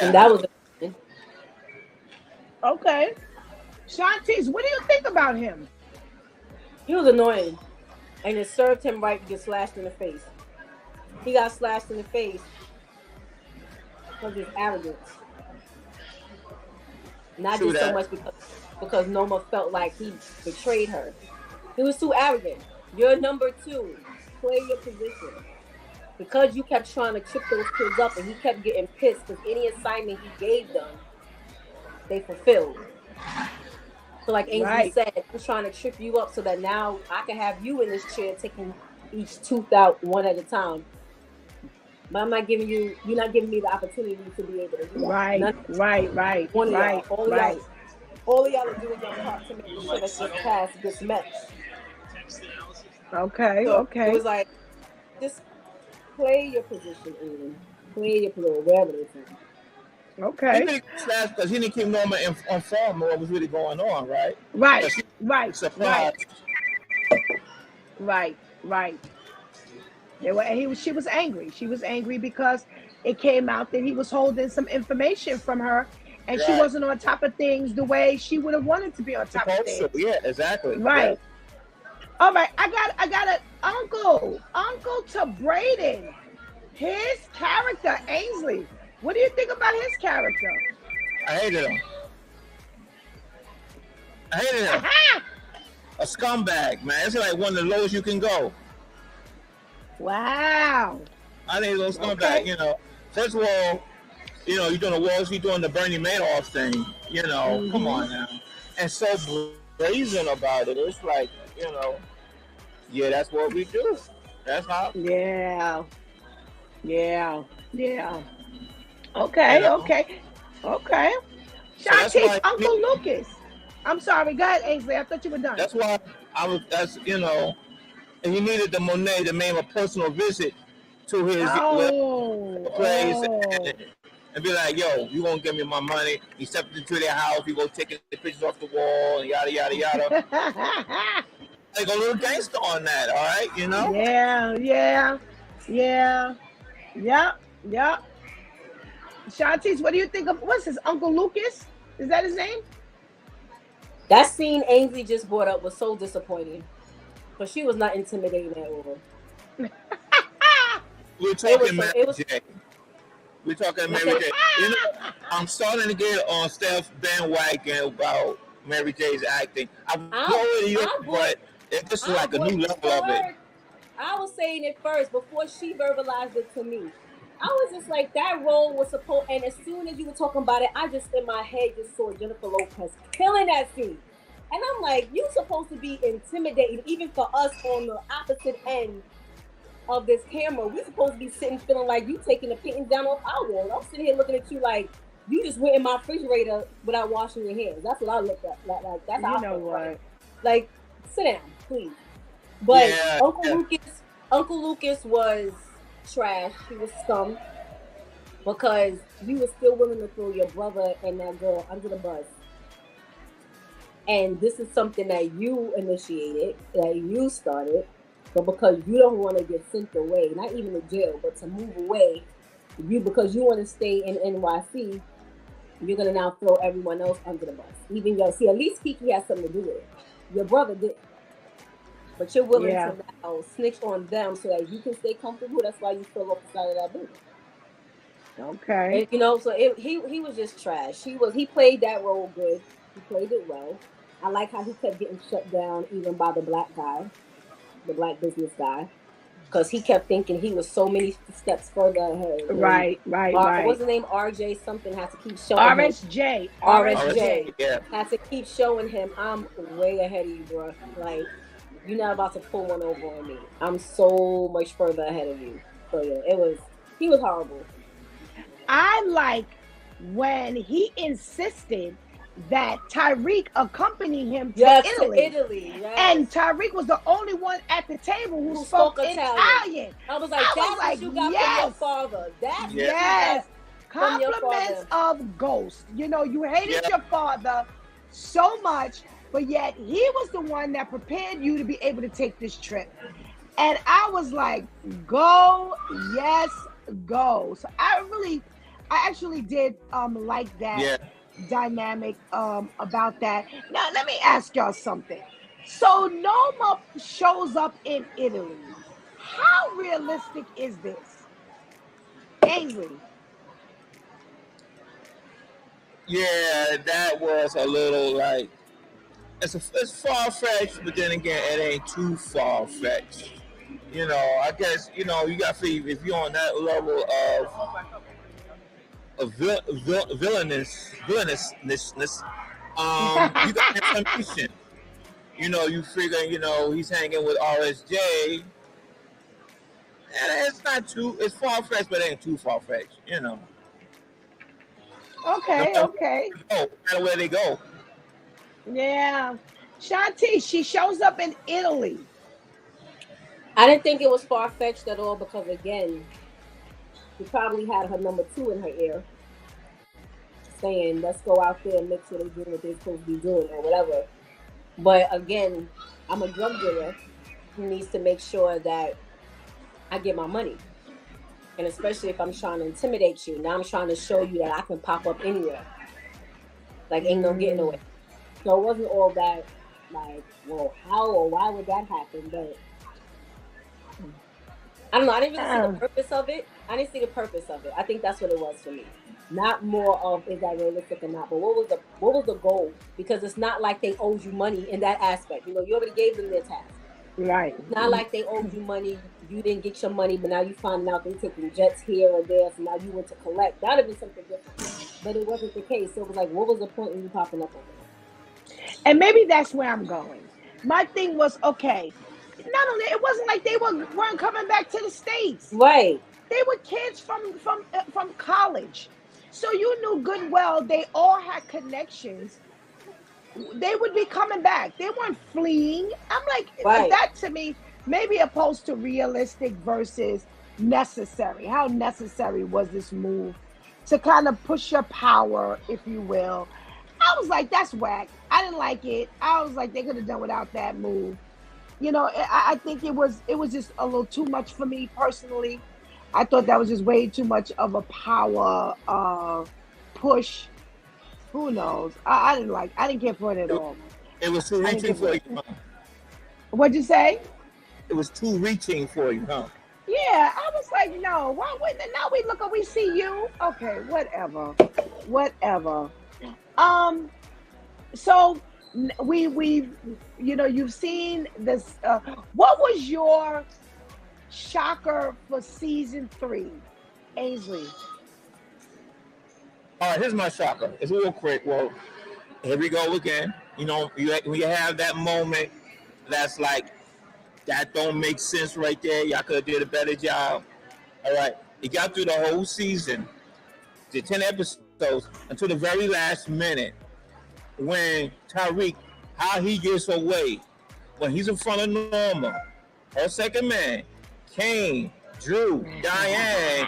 And that was okay. Shantice, what do you think about him? He was annoying, and it served him right to get slashed in the face. He got slashed in the face because of his arrogance. Not just so much because Noma felt like he betrayed her. He was too arrogant. You're number 2. Play your position. Because you kept trying to trip those kids up, and he kept getting pissed because any assignment he gave them, they fulfilled. So like Ainsley said, I'm trying to trip you up so that now I can have you in this chair taking each tooth out one at a time. But I'm not giving you, you're not giving me the opportunity to be able to do that. Right. One of y'all, all of y'all are doing your part to make sure that this pass gets met. Okay. It was like, just play your position, Eden. Play your position, wherever they from. Okay. He didn't slash because he didn't keep Norma informed what was really going on, right? Right. She was angry. She was angry because it came out that he was holding some information from her, and she wasn't on top of things the way she would have wanted to be on top of things. Yeah, exactly. Right. Yeah. All right. I got an uncle to Braden. His character, Ainsley. What do you think about his character? I hated him. A scumbag, man. It's like one of the lowest you can go. Wow. I think he's a scumbag, First of all, you're doing the Wall Street, doing the Bernie Madoff thing, come on now. And so brazen about it. It's like, yeah, that's what we do. That's how. Yeah. Okay. Shantice, Uncle Lucas. I'm sorry. Go ahead, Ainsley. I thought you were done. That's why and he needed the Monet to make a personal visit to his place and be like, yo, you won't give me my money. He stepped into their house. You go taking the pictures off the wall and yada, yada, yada. Like a little gangster on that, all right? Yeah. Shantice, what do you think of what's his Uncle Lucas? Is that his name? That scene Ainsley just brought up was so disappointing, but she was not intimidating at all. We're talking Mary J. I'm starting to get on Steph's bandwagon about Mary J's acting. But this is like a new level of it. I was saying it first before she verbalized it to me. I was just like, that role was supposed, and as soon as you were talking about it, I just in my head just saw Jennifer Lopez killing that scene. And I'm like, you supposed to be intimidating, even for us on the opposite end of this camera. We're supposed to be sitting feeling like you taking the paintings down off our wall. I'm sitting here looking at you like you just went in my refrigerator without washing your hands. That's what I look at. Like that's how I feel. Right? Like, sit down, please. But Uncle Lucas was trash. He was scum. because you were still willing to throw your brother and that girl under the bus. And this is something that you initiated, that you started, but because you don't want to get sent away, not even to jail, but to move away, because you want to stay in NYC, you're gonna now throw everyone else under the bus. Even at least Kiki has something to do with it. Your brother did, but you're willing to now snitch on them so that you can stay comfortable. That's why you fell off the side of that building. Okay. And, so he was just trash. He played that role good. He played it well. I like how he kept getting shut down even by the black guy, the black business guy, because he kept thinking he was so many steps further ahead. Right. What's the name? RJ something has to keep showing RSJ. him. RSJ has to keep showing him, I'm way ahead of you, bro. Like, you're not about to pull one over on me. I'm so much further ahead of you. So yeah, he was horrible. I like when he insisted that Tyreek accompany him to Italy. Yes. And Tyreek was the only one at the table who spoke Italian. I was like, that's what you got from your father. That's Compliments of Ghost. You hated your father so much, but yet he was the one that prepared you to be able to take this trip. And I was like, go, yes, go. So I actually did like that dynamic about that. Now let me ask y'all something. So Noma shows up in Italy. How realistic is this? Ainsley. Yeah, that was a little like it's far fetched, but then again, it ain't too far fetched. I guess you got to figure if you're on that level of villainousness, you got information. You figure, he's hanging with RSJ, and it's far fetched, but it ain't too far fetched. Okay. No matter where they go. Yeah. Shanti, she shows up in Italy. I didn't think it was far-fetched at all because, again, she probably had her number 2 in her ear saying, let's go out there and make sure they're doing what they're supposed to be doing or whatever. But, again, I'm a drug dealer who needs to make sure that I get my money. And especially if I'm trying to intimidate you. Now I'm trying to show you that I can pop up anywhere. Like, ain't no getting away. So it wasn't all that, like, well, how or why would that happen? But I don't know. I didn't really see the purpose of it. I think that's what it was for me. Not more of is that realistic or not, but what was the goal? Because it's not like they owed you money in that aspect. You already gave them their task. Right. It's not like they owed you money. You didn't get your money, but now you finding out they're taking jets here or there. So now you went to collect. That would have been something different. But it wasn't the case. So it was like, what was the point in you popping up on it? And maybe that's where I'm going. My thing was, okay, not only it wasn't like they weren't coming back to the States. Right. They were kids from college. So you knew good well they all had connections. They would be coming back. They weren't fleeing. I'm like, that to me, maybe opposed to realistic versus necessary. How necessary was this move to kind of push your power, if you will? I was like, that's whack. I didn't like it. I was like, they could have done without that move. I think it was just a little too much for me personally. I thought that was just way too much of a power push. Who knows? I didn't care for it at all. It was too reaching for you, huh? What'd you say? It was too reaching for you, huh? Yeah, I was like, no. Why wouldn't it? Now we look and we see you. Okay, whatever. So we've you've seen this. What was your shocker for season 3, Ainsley? All right, here's my shocker. It's real quick. Well, here we go again. When you have that moment that's like, that don't make sense right there. Y'all could have did a better job. All right. You got through the whole season, the 10 episodes, until the very last minute when Tyreek, how he gets away, when he's in front of Norma, her second man, came, Drew, Diane,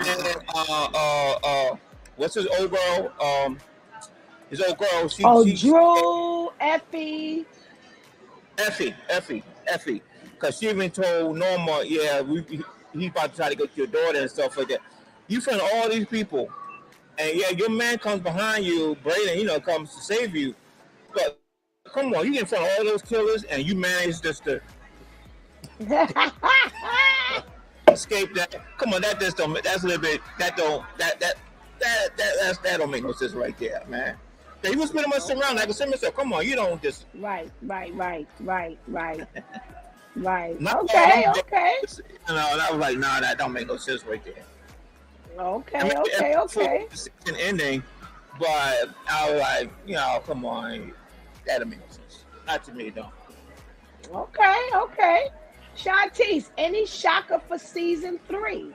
and what's his old girl? His old girl. Drew, Effie, because she even told Norma, yeah, he's about to try to get your daughter and stuff like that. You find all these people, and yeah, your man comes behind you, Braden, comes to save you. But come on, you get in front of all those killers, and you manage just to escape that. Come on, that just don't. That's a little bit. That don't make no sense right there, man. He was pretty much around. I can say myself, come on, you don't just right. Not Okay. and I was like, nah, that don't make no sense right there. Okay. The season ending, but I was like, come on, that don't make no sense. Not to me, though. Okay. Shantice, any shocker for season 3?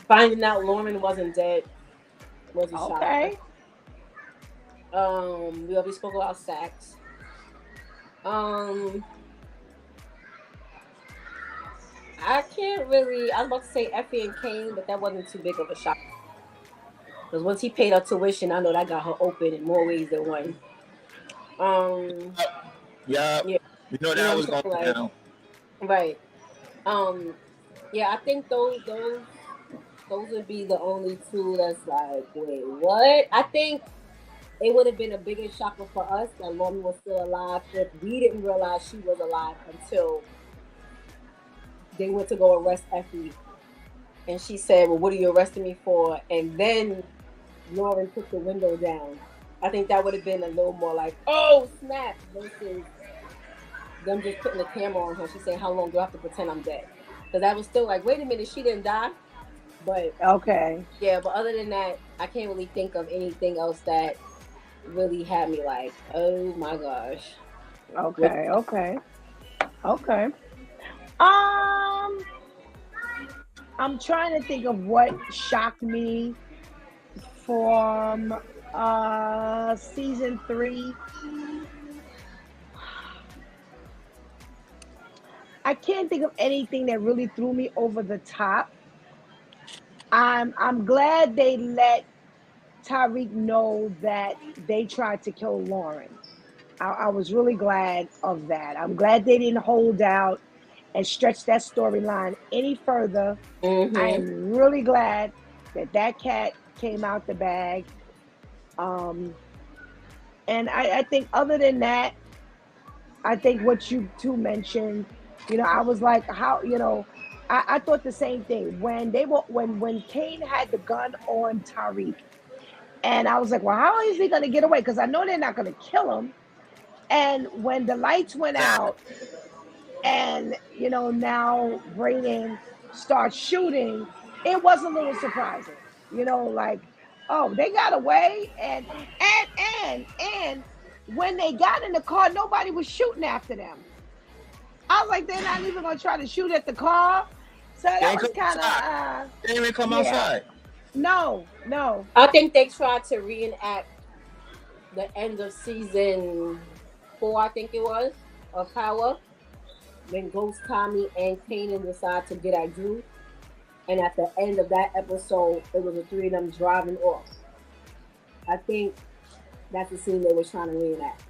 Finding out Lauren wasn't dead was a shocker. Okay. We already spoke about Sax. I can't really. I was about to say Effie and Kane, but that wasn't too big of a shock. Because once he paid her tuition, I know that got her open in more ways than one. Yeah. We know that was going down. Right. Yeah, I think those would be the only two that's like, wait, what? I think it would have been a bigger shocker for us that Lauren was still alive if we didn't realize she was alive until they went to go arrest Effie. And she said, well, what are you arresting me for? And then Lauren took the window down. I think that would have been a little more like, oh, snap, versus them just putting the camera on her. She said, how long do I have to pretend I'm dead? Because I was still like, wait a minute, she didn't die. But okay. Yeah, but other than that, I can't really think of anything else that really had me like, oh my gosh. Okay. I'm trying to think of what shocked me from season 3. I can't think of anything that really threw me over the top. I'm glad they let Tariq know that they tried to kill Lauren. I was really glad of that. I'm glad they didn't hold out and stretch that storyline any further. Mm-hmm. I am really glad that cat came out the bag. And I think other than that, I think what you two mentioned, I was like, how, I thought the same thing when Kane had the gun on Tariq, and I was like, well, how is he going to get away? Because I know they're not going to kill him. And when the lights went out, and now Brayden starts shooting, it was a little surprising. Like, oh, they got away, and when they got in the car, nobody was shooting after them. I was like, they're not even going to try to shoot at the car. So that was kind of... They didn't even come outside. No. I think they tried to reenact the end of season 4, I think it was, of Power, when Ghost, Tommy, and Kanan decide to get at Drew. And at the end of that episode, it was the 3 of them driving off. I think that's the scene they were trying to reenact.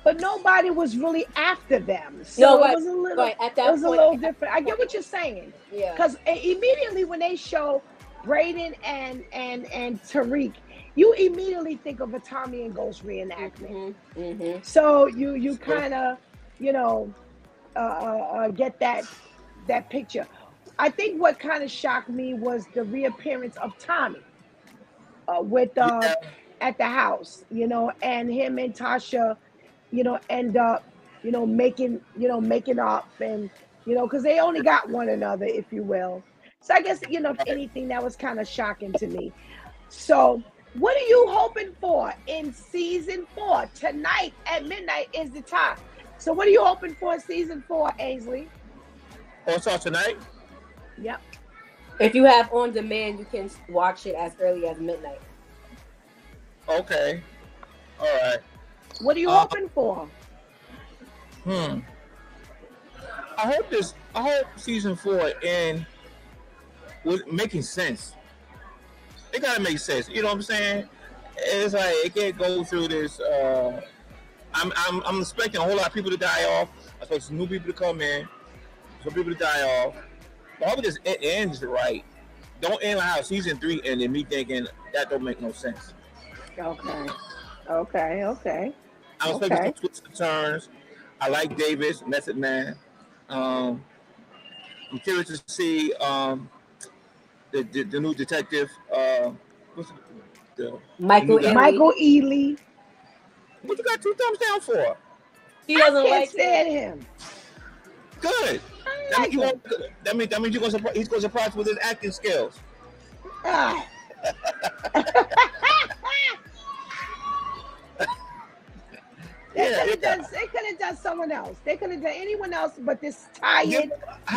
But nobody was really after them. So it was a little, at that point, a little different. I get what you're saying. Yeah. Because immediately when they show Brayden and Tariq, you immediately think of a Tommy and Ghost reenactment. Mm-hmm. Mm-hmm. So you kind of, get that picture. I think what kind of shocked me was the reappearance of Tommy at the house, and him and Tasha, end up, making up, and, because they only got one another, if you will. So I guess, if anything, that was kind of shocking to me. So what are you hoping for in season 4? Tonight at midnight is the time. So what are you hoping for in season 4, Ainsley? Also tonight? Yep. If you have on demand, you can watch it as early as midnight. Okay. All right. What are you hoping for? I hope season 4 end with making sense. It gotta make sense. You know what I'm saying? It's like it can't go through this. I'm expecting a whole lot of people to die off. I expect some new people to come in, some people to die off. But I hope it ends right. Don't end like how season 3 ended. Me thinking that don't make no sense. Okay. I'm expecting some twists and turns. I like Davis, Method Man. Um, I'm curious to see the new detective. What's the new Michael guy? Ealy. Michael Ealy. What you got 2 thumbs down for? He I doesn't can't like stand him. Good. I That like means you him. want. That means he's going to surprise with his acting skills. Ah. Yeah. They could have done someone else. They could have done anyone else but this tired Give,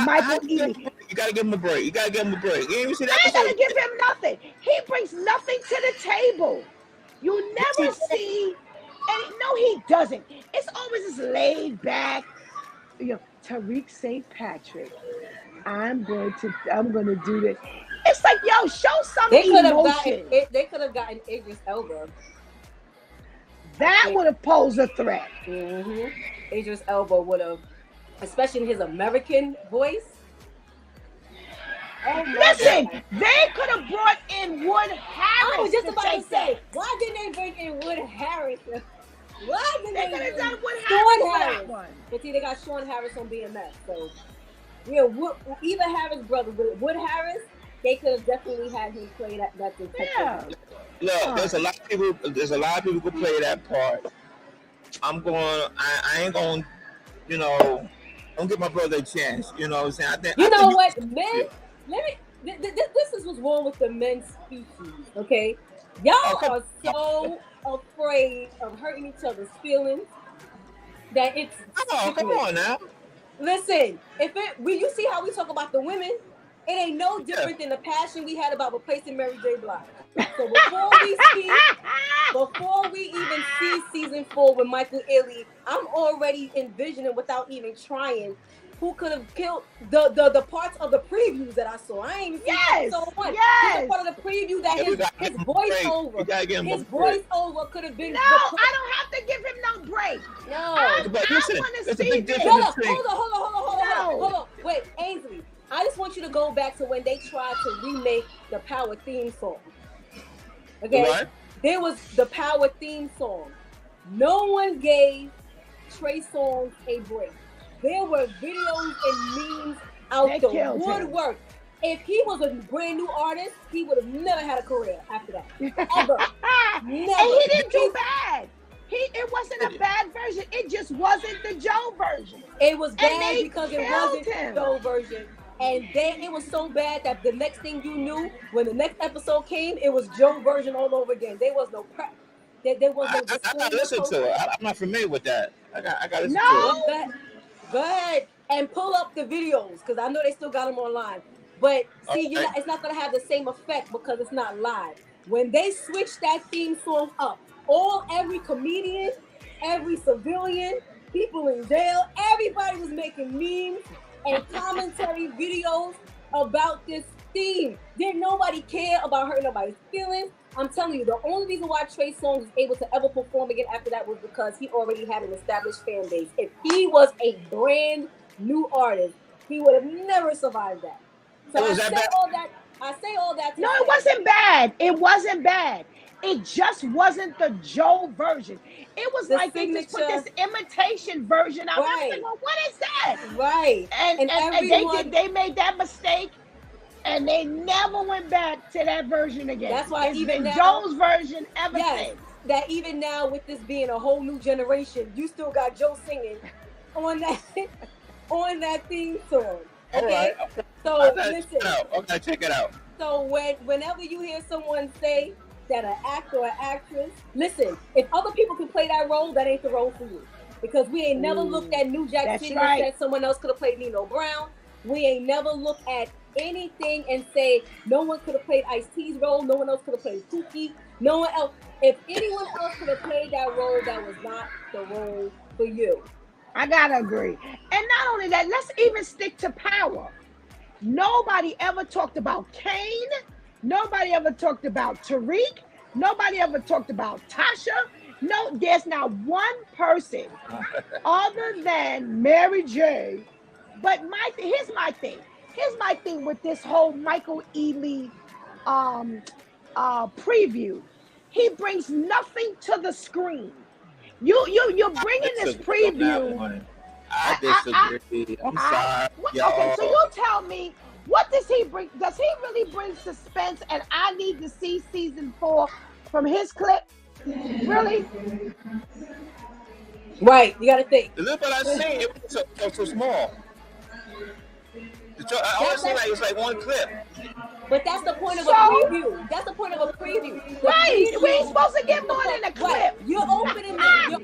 Michael Ealy. you got to give him a break. You got to give him a break. You ain't even see that I ain't gotta episode. give him nothing. He brings nothing to the table. You never see, and no, he doesn't. It's always this laid back. Tariq St. Patrick. I'm going to do this. It's like, yo, show some They could have emotion. gotten Idris Elba. That would have posed a threat. Mm-hmm. Idris Elba would have, especially in his American voice. Oh my Listen, God. they could have brought in Wood Harris. I was just about to take say, that. why didn't they bring in Wood Harris? Why didn't They they could have bring done Wood Sean Harris for Harris? that one. But see, they got Sean Harris on BMS. So, yeah, either Harris brother, but Wood Harris, they could have definitely had him play that detective. Yeah. Look, there's a lot of people. There's a lot of people who play that part. I ain't going. You know, don't give my brother a chance. You know what I'm saying? You know what, men? This is what's wrong with the men's species. Okay, y'all are so afraid of hurting each other's feelings that it's. Come on now. Listen, when you see how we talk about the women, it ain't no different than the passion we had about replacing Mary J. Blige. So before we even see season 4 with Michael Ealy, I'm already envisioning without even trying who could have killed the parts of the previews that I saw. I ain't even seen episode 1. This is part of the preview that his voiceover could have been. No, I don't have to give him no break. No. I want to see this. Hold on. Wait, Ainsley. I just want you to go back to when they tried to remake the Power theme song. Okay? What? There was the Power theme song. No one gave Trey Songz a break. There were videos and memes out the woodwork. If he was a brand new artist, he would have never had a career after that. Ever. Never. And he didn't do bad. It wasn't a bad version. It just wasn't the Joe version. It was bad because it wasn't the Joe version. And then it was so bad that the next thing you knew, when the next episode came, it was Joe version all over again. There was no prep. There was no. I gotta listen to it. I'm not familiar with that. I got to listen to it. Go ahead and pull up the videos because I know they still got them online. But see, it's not gonna have the same effect because it's not live. When they switched that theme song up, every comedian, every civilian, people in jail, everybody was making memes and commentary videos about this theme. Didn't nobody care about hurting nobody's feelings. I'm telling you, the only reason why Trey Songz was able to ever perform again after that was because he already had an established fan base. If he was a brand new artist, he would have never survived that. So I say all that. No, it wasn't bad. It wasn't bad. It just wasn't the Joe version. It was like they just put this imitation version out. I was like, well, what is that? Right. And they made that mistake, and they never went back to that version again. That's why even now, Joe's version ever since. That even now, with this being a whole new generation, you still got Joe singing on that theme song. Okay. All right. So listen. Okay, check it out. So whenever you hear someone say that an actor or actress, listen, if other people can play that role, that ain't the role for you. Because we ain't never looked at New Jack City and said someone else could have played Nino Brown. We ain't never looked at anything and say no one could have played Ice-T's role, no one else could have played Pookie, no one else. If anyone else could have played that role, that was not the role for you. I gotta agree. And not only that, let's even stick to power. Nobody ever talked about Kane. Nobody ever talked about Tariq. Nobody ever talked about Tasha. No, there's not one person other than Mary J. But here's my thing. Here's my thing with this whole Michael Ealy preview. He brings nothing to the screen. You're bringing this preview. I disagree. I'm sorry. Okay, so you tell me, what does he bring? Does he really bring suspense? And I need to see season 4 from his clip. Really? Right. You got to think. The little bit I seen, it was so small. I always say like it's like one clip. But that's the point of a preview. That's the point of a preview. Right. We ain't supposed to get more than a clip. Right. You're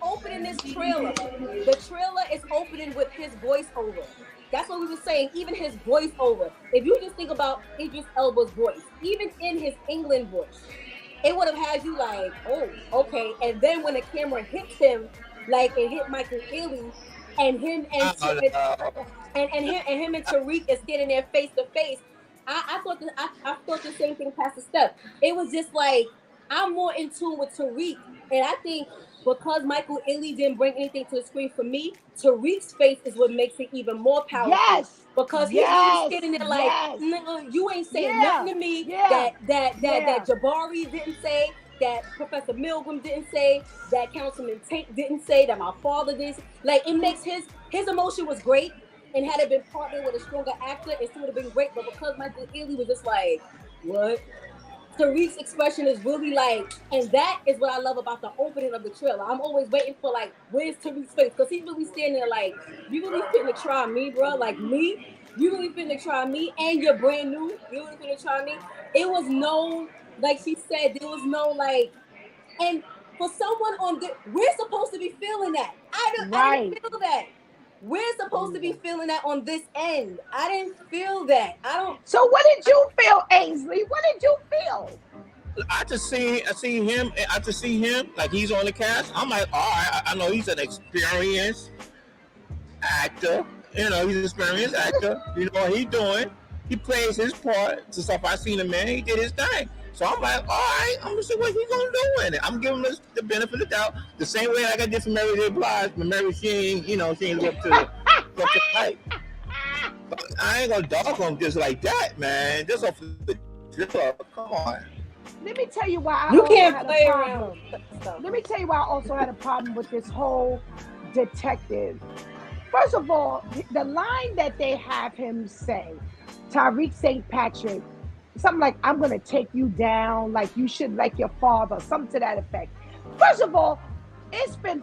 opening this trailer. The trailer is opening with his voiceover. That's what we were saying. Even his voiceover. If you just think about Idris Elba's voice, even in his England voice, it would have had you like, oh, okay. And then when the camera hits him, like it hit Michael Ealy, and him and Tariq is getting there face to face. I thought the same thing past the Steph. It was just like, I'm more in tune with Tariq. And I think because Michael Ealy didn't bring anything to the screen for me, Tariq's face is what makes it even more powerful. Yes. Because he's really sitting there like, nigga, you ain't saying nothing to me that Jabari didn't say, that Professor Milgram didn't say, that Councilman Tate didn't say, that my father didn't say. Like, it makes his emotion was great. And had it been partnered with a stronger actor, it still would have been great. But because Michael Ealy was just like, what? Tariq's expression is really like, and that is what I love about the opening of the trailer. I'm always waiting for like, where's Tariq's face? Because he's really standing there like, you really finna try me, bro? Like me? You really finna try me? And you're brand new? You really finna try me? It was no, like she said, there was no like, and for someone on the, we're supposed to be feeling that. I didn't feel that. We're supposed to be feeling that on this end. I didn't feel that. So what did you feel, Ainsley? What did you feel? I just see him like he's on the cast. I'm like, all right, I know he's an experienced actor. You know, he's an experienced actor. You know what he's doing. He plays his part. The stuff I seen him in, he did his thing. So I'm like, all right, I'm gonna see what he's gonna do in it. I'm giving him the benefit of the doubt, the same way like I did for Mary J. Blige. But Mary, she ain't up to the hype. But I ain't gonna dog him just like that, man. Just off the dribble. Come on. Let me tell you why you can't play around. Let me tell you why I also had a problem with this whole detective. First of all, the line that they have him say, Tariq St. Patrick, something like, I'm going to take you down like you should, like your father, something to that effect. First of all, it's been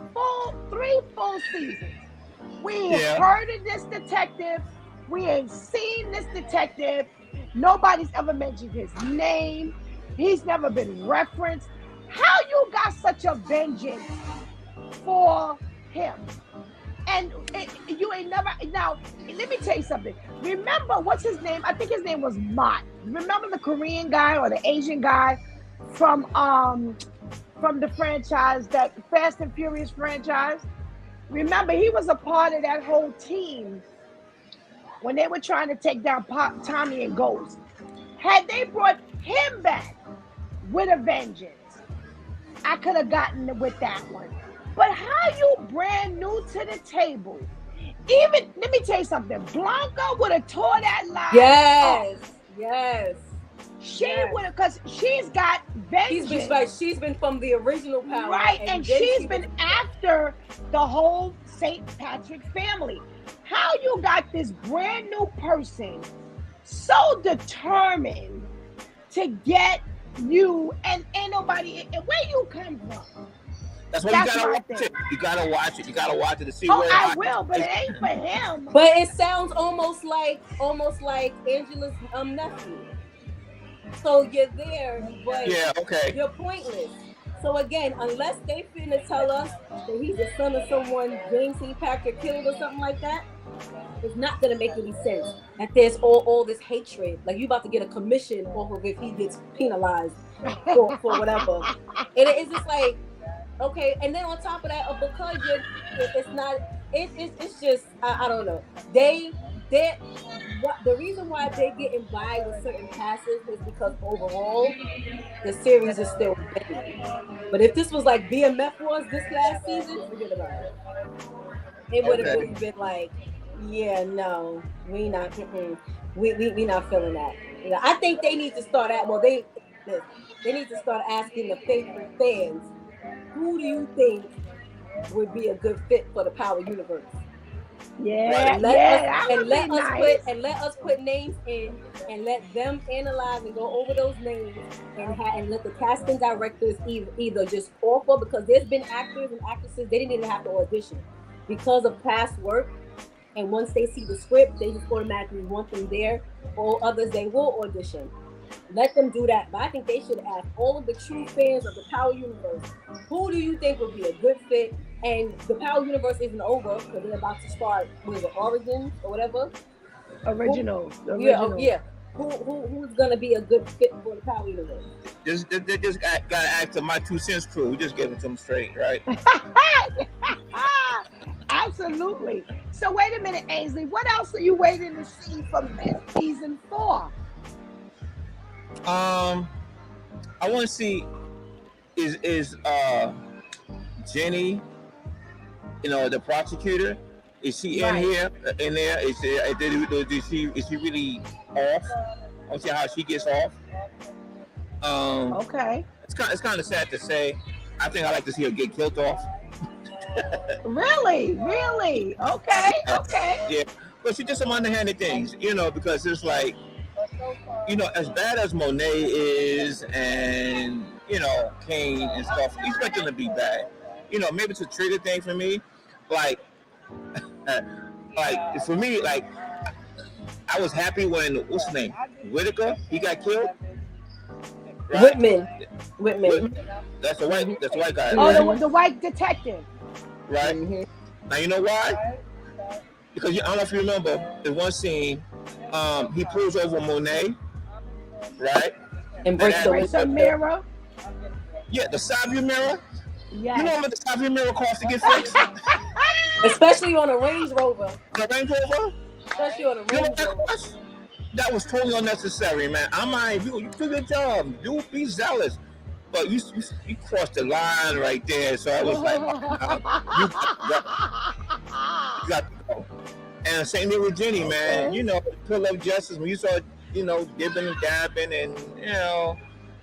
3 full seasons. We ain't heard of this detective. We ain't seen this detective. Nobody's ever mentioned his name. He's never been referenced. How you got such a vengeance for him? And you ain't never, now, let me tell you something. Remember, what's his name? I think his name was Mott. Remember the Korean guy or the Asian guy from the franchise, that Fast and Furious franchise? Remember, he was a part of that whole team when they were trying to take down Tommy and Ghost. Had they brought him back with a vengeance, I could have gotten with that one. But how you brand new to the table? Even, let me tell you something. Blanca would have tore that line. Yes. She would have, because she's got vengeance. She's been from the original power. Right, and she's been after the whole St. Patrick family. How you got this brand new person so determined to get you, and ain't nobody, and where you come from? That's why you gotta watch it. You gotta watch it. You gotta watch it to see where I will, but it ain't for him. But it sounds almost like Angela's nephew. So you're there, but you're pointless. So again, unless they finna tell us that he's the son of someone James St. Patrick killed or something like that, it's not gonna make any sense. That there's all this hatred. Like you about to get a commission off of if he gets penalized for whatever. And it's just like, okay, and then on top of that, because it's not it's just I don't know. What the reason why they getting by with certain passes is because overall the series is still banging. But if this was like BMF was this last season, forget about it. It would have really been like, yeah, no, we not, we not feeling that. You know, I think they need to start at they need to start asking the faithful fans, who do you think would be a good fit for the Power Universe? Yeah, Let us put names in and let them analyze and go over those names and let the casting directors either just offer, because there's been actors and actresses they didn't even have to audition because of past work, and once they see the script they just automatically want them there, or others they will audition. Let them do that. But I think they should ask all of the true fans of the Power Universe, who do you think would be a good fit? And the Power Universe isn't over because they're about to start with the Origins or whatever. Original. Yeah. Who's gonna be a good fit for the Power Universe? They just gotta act to my 2 cents crew. We just give it to them straight, right? Absolutely. So wait a minute, Ainsley. What else are you waiting to see from season 4? I want to see is Jenny, the prosecutor, is she in there? Is she really off? I want to see how she gets off. Okay. It's kind of sad to say. I think I like to see her get killed off. Really? Okay. Yeah, but she did some underhanded things, because it's like, as bad as Monet is, and Kane and stuff, you expect them to be bad. Maybe it's a trigger thing for me. Like for me, like I was happy when what's his name, Whitaker, he got killed. Right? Whitman. That's the white guy. Oh, the white detective. Right. Mm-hmm. Now you know why? Because I don't know if you remember the one scene. He pulls over Monet, right? And breaks the mirror. Yeah, the side view mirror. Yeah. You know how much the side view mirror costs to get fixed? Especially on a Range Rover. The Range Rover? Especially on a Range Rover. That was totally unnecessary, man. I mind you do your job. Be zealous. But you crossed the line right there. So I was like, you got to go. And same thing with Jenny, man. Pull up justice when you saw, dipping and dabbing and,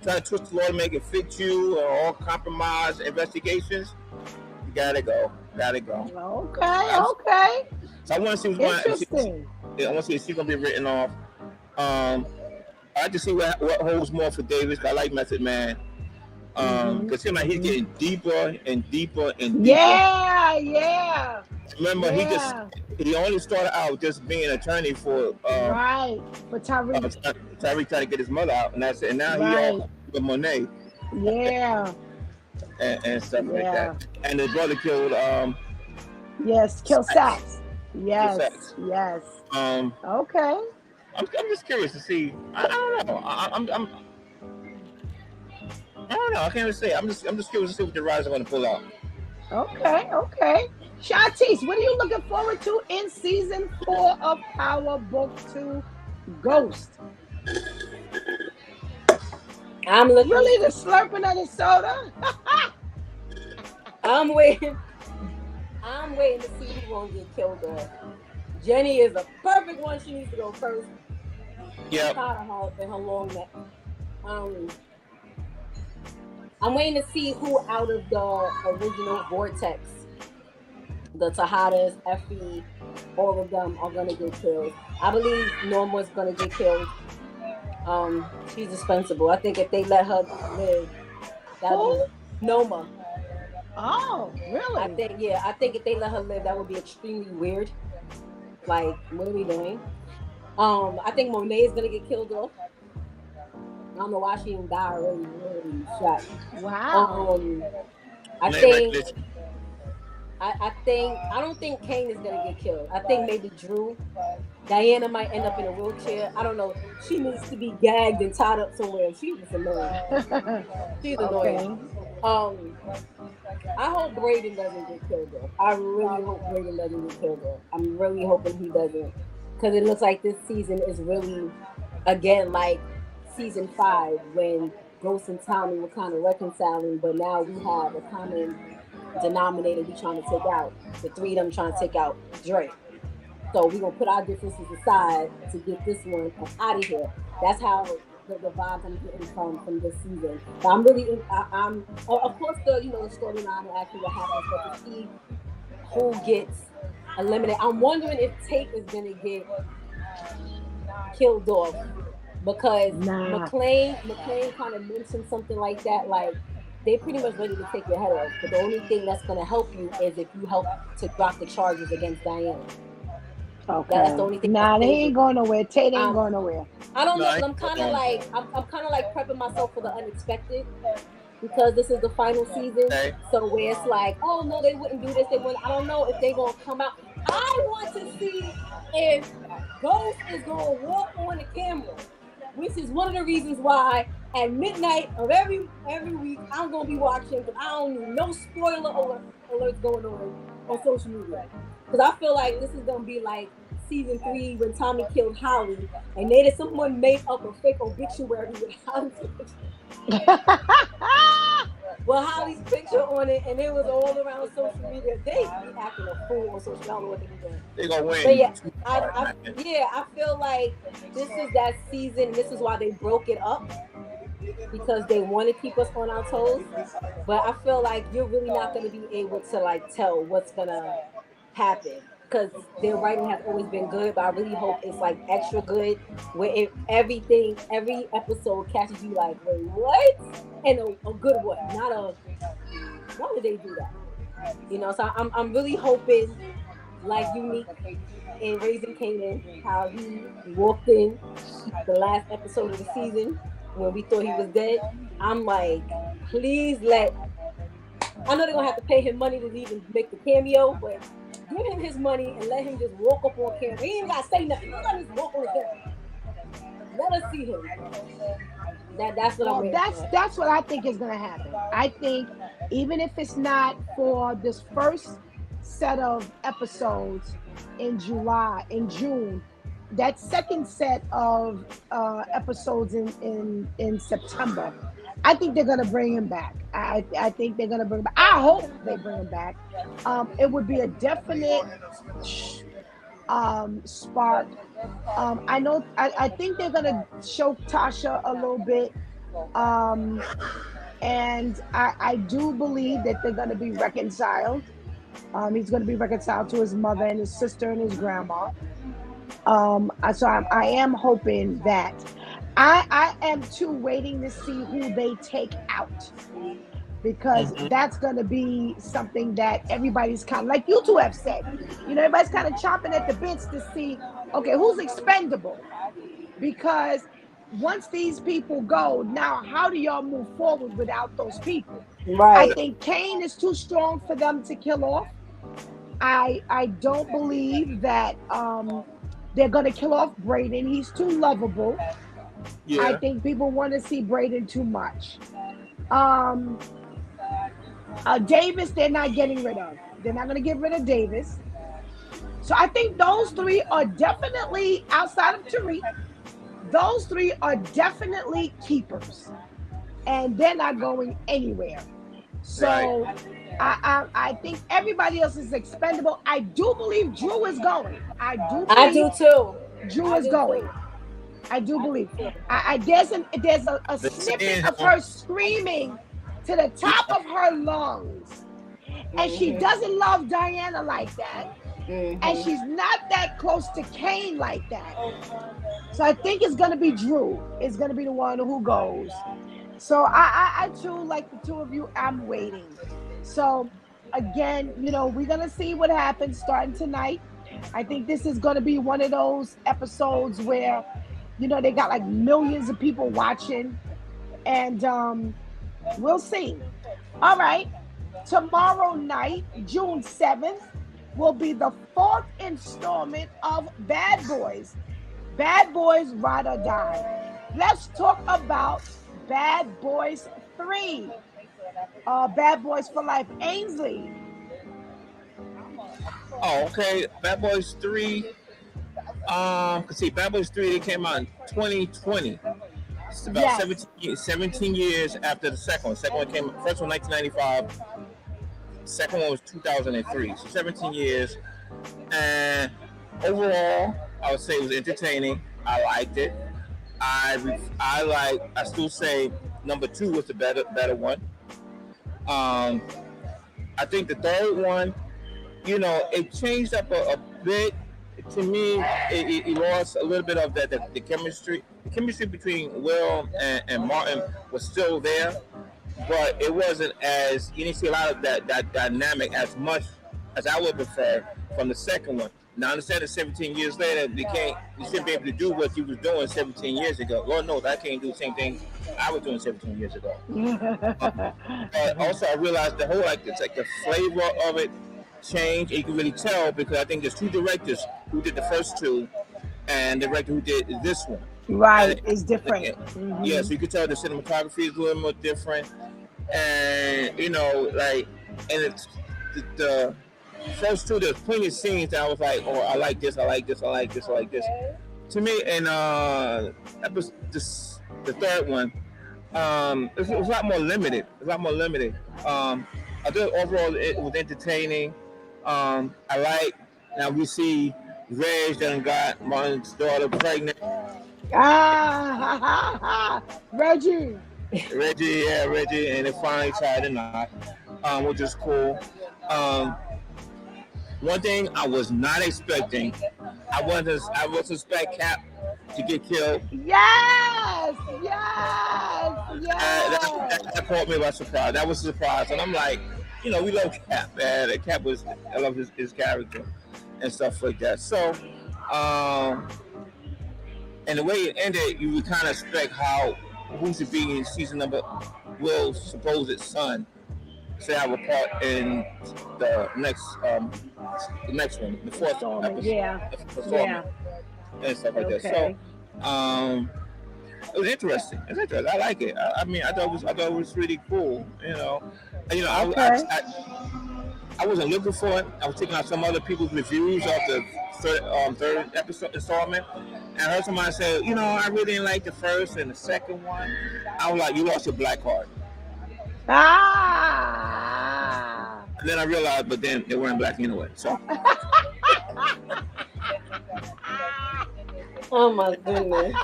trying to twist the law to make it fit you, or all compromise investigations. You gotta go. Okay. So I want to see what's going on. I want to see if she's gonna be written off. I like to see what holds more for Davis. I like Method Man. Because seems like he's getting deeper and deeper and deeper. Yeah. Remember, he only started out just being an attorney for for Tyreek. Tyreek trying to get his mother out, and that's it. And now he all with Monet. Yeah. and stuff like that. And his brother killed killed Sachs. Yes. Okay. I'm just curious to see. I don't know. I don't know. I can't even say. I'm just curious to see what the writers are going to pull out. Okay. Shantice, what are you looking forward to in season 4 of Power Book 2 Ghost? I'm looking. Really, the slurping of the soda? I'm waiting to see who's going to get killed off. Jenny is a perfect one. She needs to go first. Yeah. I'm tired of her long neck. I'm waiting to see who out of the original Vortex, the Tejadas, Effie, all of them are going to get killed. I believe Norma's going to get killed. She's dispensable. I think if they let her live, that would be Norma. Oh, really? I think if they let her live, that would be extremely weird. Like, what are we doing? I think Monet is going to get killed off. I don't know why she didn't die already. Really shot. Wow. I don't think Kane is gonna get killed. I think maybe Drew. Diana might end up in a wheelchair. I don't know. She needs to be gagged and tied up somewhere. She's just annoying. She's annoying. I hope Braden doesn't get killed off. I really hope Braden doesn't get killed off. I'm really hoping he doesn't, because it looks like this season is really, again, like season 5 when Ghost and Tommy were kind of reconciling, but now we have a common denominator we trying to take out. The three of them trying to take out Dre. So we're gonna put our differences aside to get this one out of here. That's how the vibes I'm getting from this season. But I'm really, I'm of course the the storyline and actually what happens, but to see who gets eliminated. I'm wondering if Tate is gonna get killed off because McClain kind of mentioned something like that, like they pretty much ready to take your head off. But the only thing that's gonna help you is if you help to drop the charges against Diana. Okay. That's the only thing. Nah, they ain't going nowhere. Tate ain't going nowhere. I don't know. I'm kind of like I'm kind of like prepping myself for the unexpected because this is the final season. Okay. So where it's like, oh no, they wouldn't do this. They wouldn't. I don't know if they gonna come out. I want to see if Ghost is gonna walk on the camera, which is one of the reasons why at midnight of every week I'm gonna be watching because I don't need no spoiler alerts going on social media. Because I feel like this is gonna be like season 3 when Tommy killed Holly, and someone made up a fake obituary with Holly's picture. Well, Holly's picture on it, and it was all around social media. They be acting a fool on social media. I don't know what they're doing. They're gonna win. But yeah, I feel like this is that season, and this is why they broke it up. Because they want to keep us on our toes, but I feel like you're really not going to be able to like tell what's gonna happen because their writing has always been good, but I really hope it's like extra good where every episode catches you like, wait, what? And a good one, not a why did they do that? So I'm really hoping like Unique in Raising Kanan, how he walked in the last episode of the season when we thought he was dead. I'm like, please I know they're gonna have to pay him money to even make the cameo, but give him his money and let him just walk up on camera. He ain't even gotta say nothing. Let him just walk on camera. Let us see him. That's what that's what I think is gonna happen. I think even if it's not for this first set of episodes in June, that second set of episodes in September, I think they're gonna bring him back. I think they're gonna bring him back. I hope they bring him back. It would be a definite spark. I think they're gonna show Tasha a little bit, and I do believe that they're gonna be reconciled. He's gonna be reconciled to his mother and his sister and his grandma. So I am hoping that. I am too waiting to see who they take out, because that's going to be something that everybody's kind of, like you two have said, everybody's kind of chomping at the bits to see, okay, who's expendable? Because once these people go, now how do y'all move forward without those people? Right. I think Kane is too strong for them to kill off. I don't believe that they're going to kill off Braden. He's too lovable. Yeah. I think people want to see Braden too much. Davis, they're not getting rid of. They're not going to get rid of Davis. So I think those three are definitely, outside of Tariq, those three are definitely keepers. And they're not going anywhere. So right. I think everybody else is expendable. I do believe Drew is going. I do too. Drew is going. I do believe. There's a snippet of her screaming to the top of her lungs. And she doesn't love Diana like that. And she's not that close to Kane like that. So I think it's going to be Drew. It's going to be the one who goes. So I too, like the two of you, I'm waiting. So again, we're going to see what happens starting tonight. I think this is going to be one of those episodes where, they got like millions of people watching, and we'll see. All right. Tomorrow night, June 7th, will be the 4th installment of Bad Boys. Bad Boys Ride or Die. Let's talk about Bad Boys 3. Bad Boys for Life, Ainsley. Oh, okay. Bad Boys 3. See, Bad Boys 3, they came out in 2020. It's about Yes. 17 years after the second one. Second one came, first one 1995. Second one was 2003. So 17 years. And overall, I would say it was entertaining. I liked it. I still say number 2 was the better one. I think the third one, it changed up a bit. To me, it lost a little bit of the chemistry. The chemistry between Will and Martin was still there, but it wasn't as, you didn't see a lot of that dynamic as much as I would prefer from the second one. Now, I understand that 17 years later, you shouldn't be able to do what you was doing 17 years ago. Lord knows I can't do the same thing I was doing 17 years ago. But also, I realized the whole, it's like the flavor of it changed. And you can really tell because I think there's 2 directors who did the first 2 and the director who did this one. Right, it's different. Yeah, so you can tell the cinematography is a little more different. And, and it's the first 2, there's plenty of scenes that I was like, oh, I like this, I like this, I like this, I like this. To me, and that was the third one. It was a lot more limited. I thought overall it was entertaining. Now we see Reg done got Martin's daughter pregnant. Reggie, and it finally tied the knot, which is cool. One thing I was not expecting, I wasn't expect Cap to get killed. Yes. That caught me by surprise. That was a surprise, and I'm like, we love Cap, man. I love his character and stuff like that. So, and the way it ended, you would kind of expect who should be in season number Will's supposed son to have a part in the next one, the 4th episode. Yeah. And stuff like that. So, it was interesting. I like it. I thought it was really cool. I wasn't looking for it. I was checking out some other people's reviews of the third episode installment, and I heard somebody say, I really didn't like the first and the second one. I was like, you lost your black card. And then I realized, but then they weren't black anyway. So. Oh my goodness.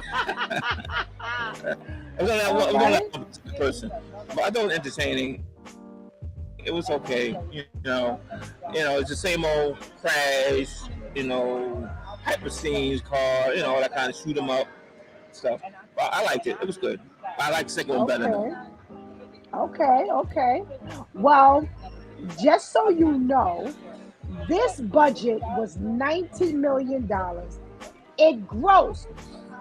I was only one person, but I thought it was entertaining. It was okay, it's the same old crash, hyper scenes, car, all that kind of shoot 'em up stuff. But I liked it. It was good. I like the second one better. Okay. Well, just so you know, this budget was $90 million. It grossed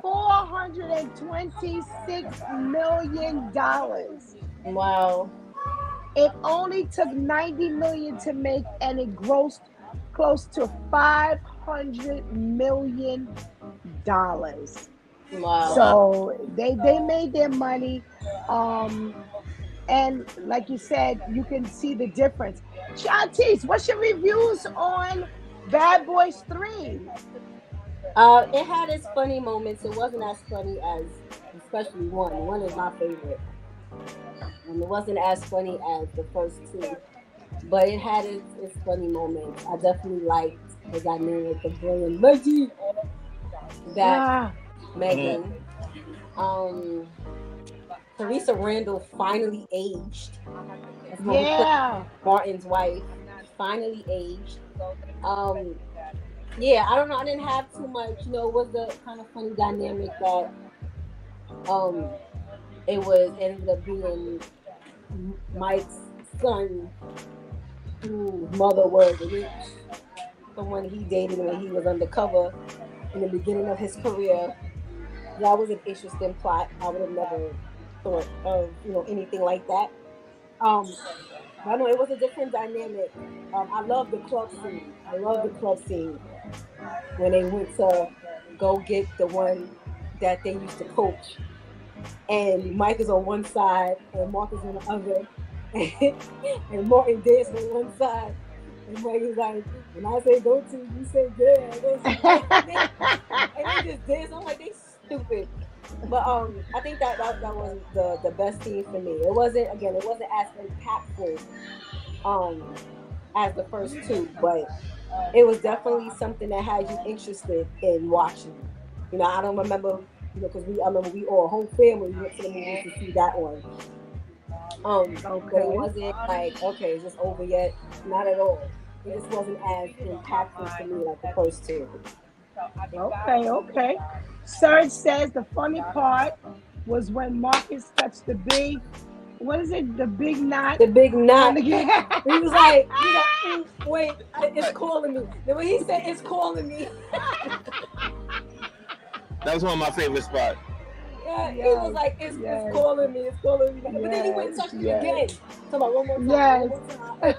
$426 million. Wow. It only took $90 million to make, and it grossed close to $500 million. Wow. So they made their money. And like you said, you can see the difference. Shantice, what's your reviews on Bad Boys 3? It had its funny moments. It wasn't as funny as, especially one. One is my favorite. And it wasn't as funny as the first 2. But it had its funny moments. I definitely liked the dynamic of Bill and Reggie. Megan. Teresa Randall finally aged. Martin's wife finally aged. Yeah, I don't know. I didn't have too much. It was the kind of funny dynamic that it ended up being Mike's son, whose mother was someone he dated when he was undercover in the beginning of his career. That was an interesting plot. I would have never thought of anything like that. I know it was a different dynamic. I love the club scene. When they went to go get the one that they used to coach. And Mike is on one side and Mark is on the other. and Martin danced on one side. And Martin was like, when I say go to, you say yeah. And they just danced. I'm like, they stupid. But I think that was the best scene for me. It wasn't as impactful as the first two, but it was definitely something that had you interested in watching. You know, I don't remember, because I remember we all whole family went to the movies to see that one. But it wasn't like, okay, is this over yet? Not at all. It just wasn't as impactful for me like the first two. Okay. Serge says the funny part was when Marcus touched the big, what is it? The big knot. The big knot. He was like, wait, it's calling me. Then when he said it's calling me. That was one of my favorite spots. Yeah, he was like, it's calling me. But then he went and touched me again. So about one more time. And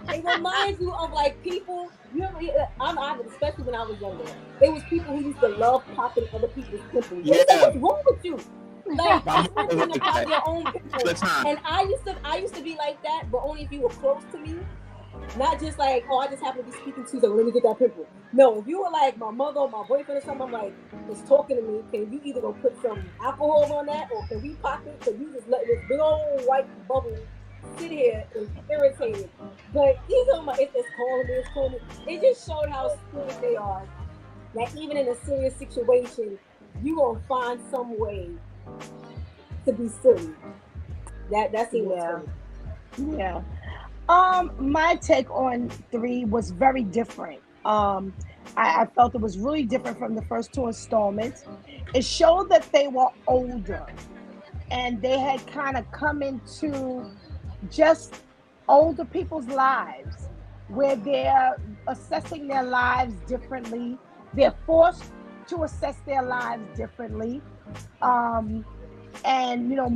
it reminds you of like people, especially when I was younger, it was people who used to love popping other people's pimples. Yeah. What's wrong with you? Like, you to pop your own pimples. And I used to be like that, but only if you were close to me. Not just like, I just happen to be speaking to you, so let me get that pimple. No, if you were like my mother or my boyfriend or something, I'm like, is talking to me, can you either go put some alcohol on that, or can we pop it? Because you just let this big old white bubble sit here and irritate it. But he's on my, it's calling me. It just showed how stupid they are. That even in a serious situation, you gonna find some way to be silly. That seems funny. Yeah. My take on 3 was very different. I felt it was really different from the first 2 installments. It showed that they were older and they had kind of come into just older people's lives where they're assessing their lives differently. They're forced to assess their lives differently. And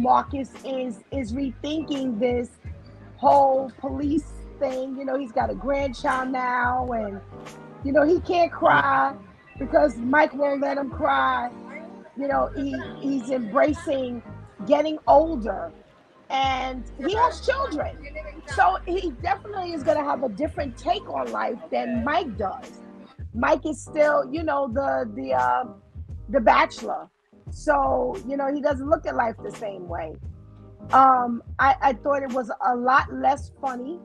Marcus is rethinking this whole police thing. He's got a grandchild now, and he can't cry because Mike won't let him cry. He's embracing getting older, and he has children, so he definitely is going to have a different take on life than Mike does. Mike is still the bachelor, so he doesn't look at life the same way. I thought it was a lot less funny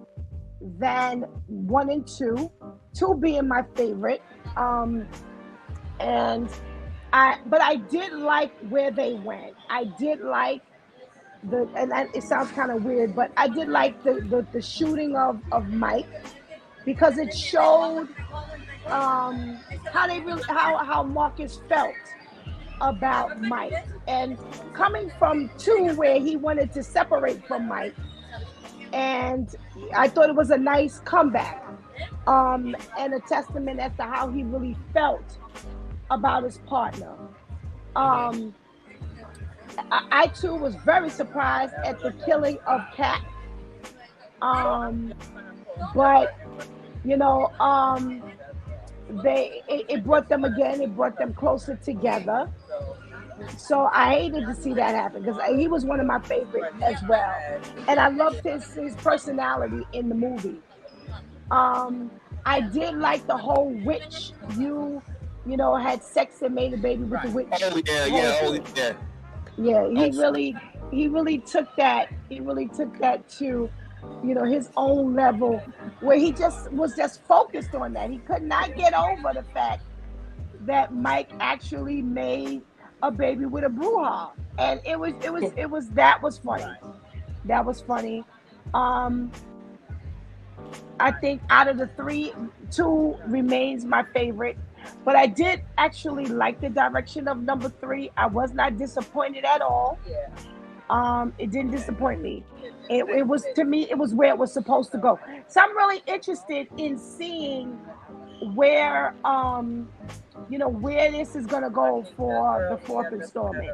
than 1 and 2. 2 being my favorite. But I did like where they went. I did like it sounds kind of weird, but I did like the shooting of Mike, because it showed how Marcus felt about Mike, and coming from 2 where he wanted to separate from Mike, and I thought it was a nice comeback, and a testament as to how he really felt about his partner. I too was very surprised at the killing of Kat, but it brought them again. It brought them closer together. So I hated to see that happen, because he was one of my favorites as well, and I loved his personality in the movie. I did like the whole witch. You had sex and made a baby with the witch. Yeah. He really took that. He really took that to his own level, where he was just focused on that. He could not get over the fact that Mike actually made a baby with a bruja, and that was funny. That was funny. I think out of the 3, 2 remains my favorite, but I did actually like the direction of number 3. I was not disappointed at all. It didn't disappoint me. It was, to me, it was where it was supposed to go. So I'm really interested in seeing where where this is gonna go for the 4th installment.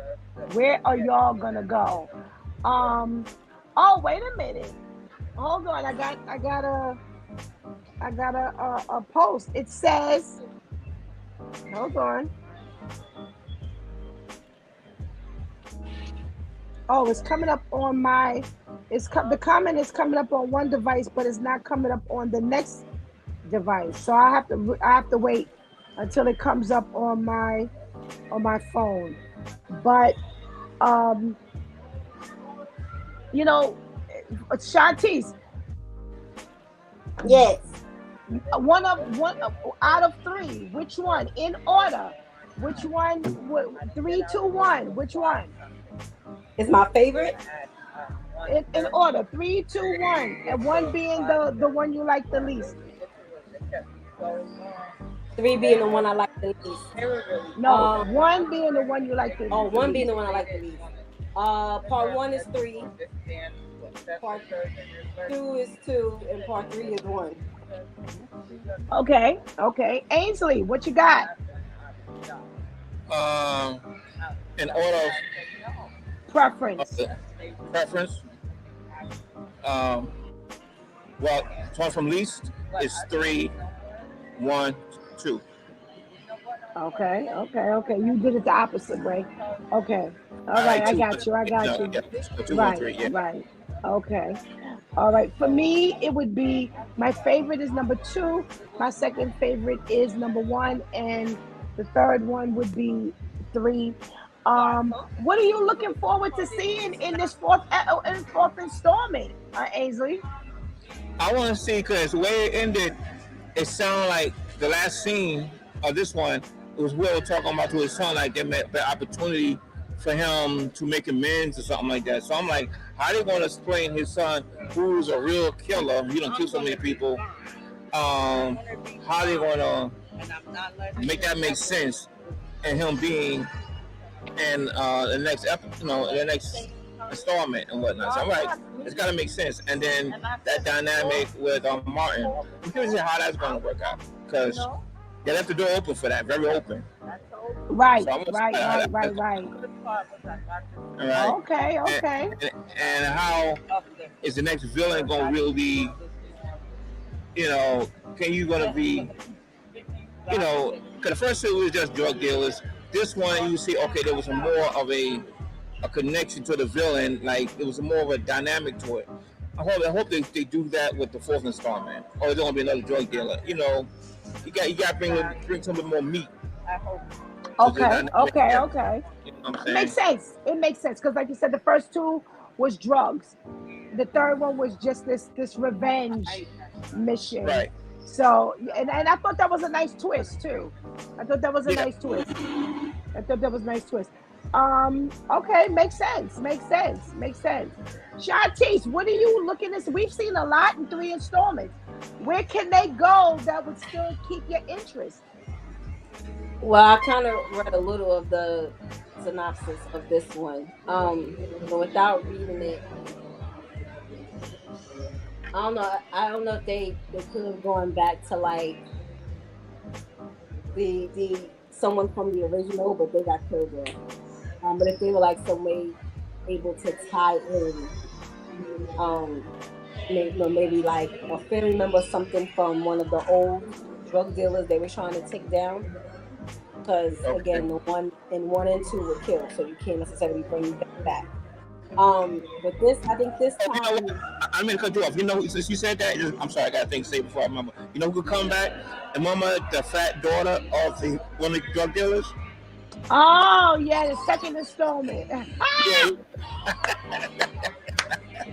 Where are y'all gonna go? Oh, wait a minute. Hold on. I got a post. It says, hold on. Oh, it's coming up on my. The comment is coming up on one device, but it's not coming up on the next device. So I have to wait until it comes up on my phone. But um, you know, Shantice, Yes. one out of three. Which one in order? Which one? 3, 2, 1. Which one? It's my favorite. In order, 3, 2, 1, and one being the one you like the least. 3 being the one I like the least. No, 1 being the one you like the least. Oh, 1 being the one I like the least. Part 1 is 3. Part 2 is 2, and part 3 is 1. Okay. Ainsley, what you got? In order of Preference. preference. Well, starting from least is 3, 1, 2. Okay. You did it the opposite way. Okay. All right, I got you. Yeah, 2, 1, 3. Yeah. Right. Okay. All right. For me, it would be my favorite is number 2. My second favorite is number 1, and the third one would be 3. What are you looking forward to seeing in this fourth installment, Ainsley? I want to see because the way it ended, it sounded like the last scene of this one. It was Will talking about to his son like they met the opportunity for him to make amends or something like that. So I'm like, how they going to explain his son, who's a real killer? He don't kill so many people. How they going to make that make sense, and him being in the next the next installment and whatnot. So I'm like, it's got to make sense. And then that dynamic with Martin, I'm curious to see how that's going to work out because they left the door open for that, very open. Right. So Right. All right. Okay. And how is the next villain going to really be? Can you going to be? Because the first two was just drug dealers. This one, you see, okay, there was more of a connection to the villain. Like, it was more of a dynamic to it. I hope they do that with the fourth installment. Or it's going to be another drug dealer. You got to bring some more meat. I hope. Okay. You know what I'm saying? It makes sense because, like you said, the first 2 was drugs. The third one was just this revenge mission. Right. So, and I thought that was a nice twist too. I thought that was a nice twist. Okay, makes sense. Shantice, what are you looking at? We've seen a lot in 3 installments. Where can they go that would still keep your interest? Well, I kind of read a little of the synopsis of this one, but without reading it, I don't know if they could have gone back to like the someone from the original, but they got killed off. But if they were like some way able to tie in, maybe like a family member, something from one of the old drug dealers they were trying to take down. Because again, the 1 and 2 were killed, so you can't necessarily bring them back. But I think this time. I mean, to cut you off. Since you said that, I'm sorry, I got things to say before I remember. You know who could come back? And Mama, the fat daughter of one of the drug dealers. Oh yeah, the second installment. Yeah.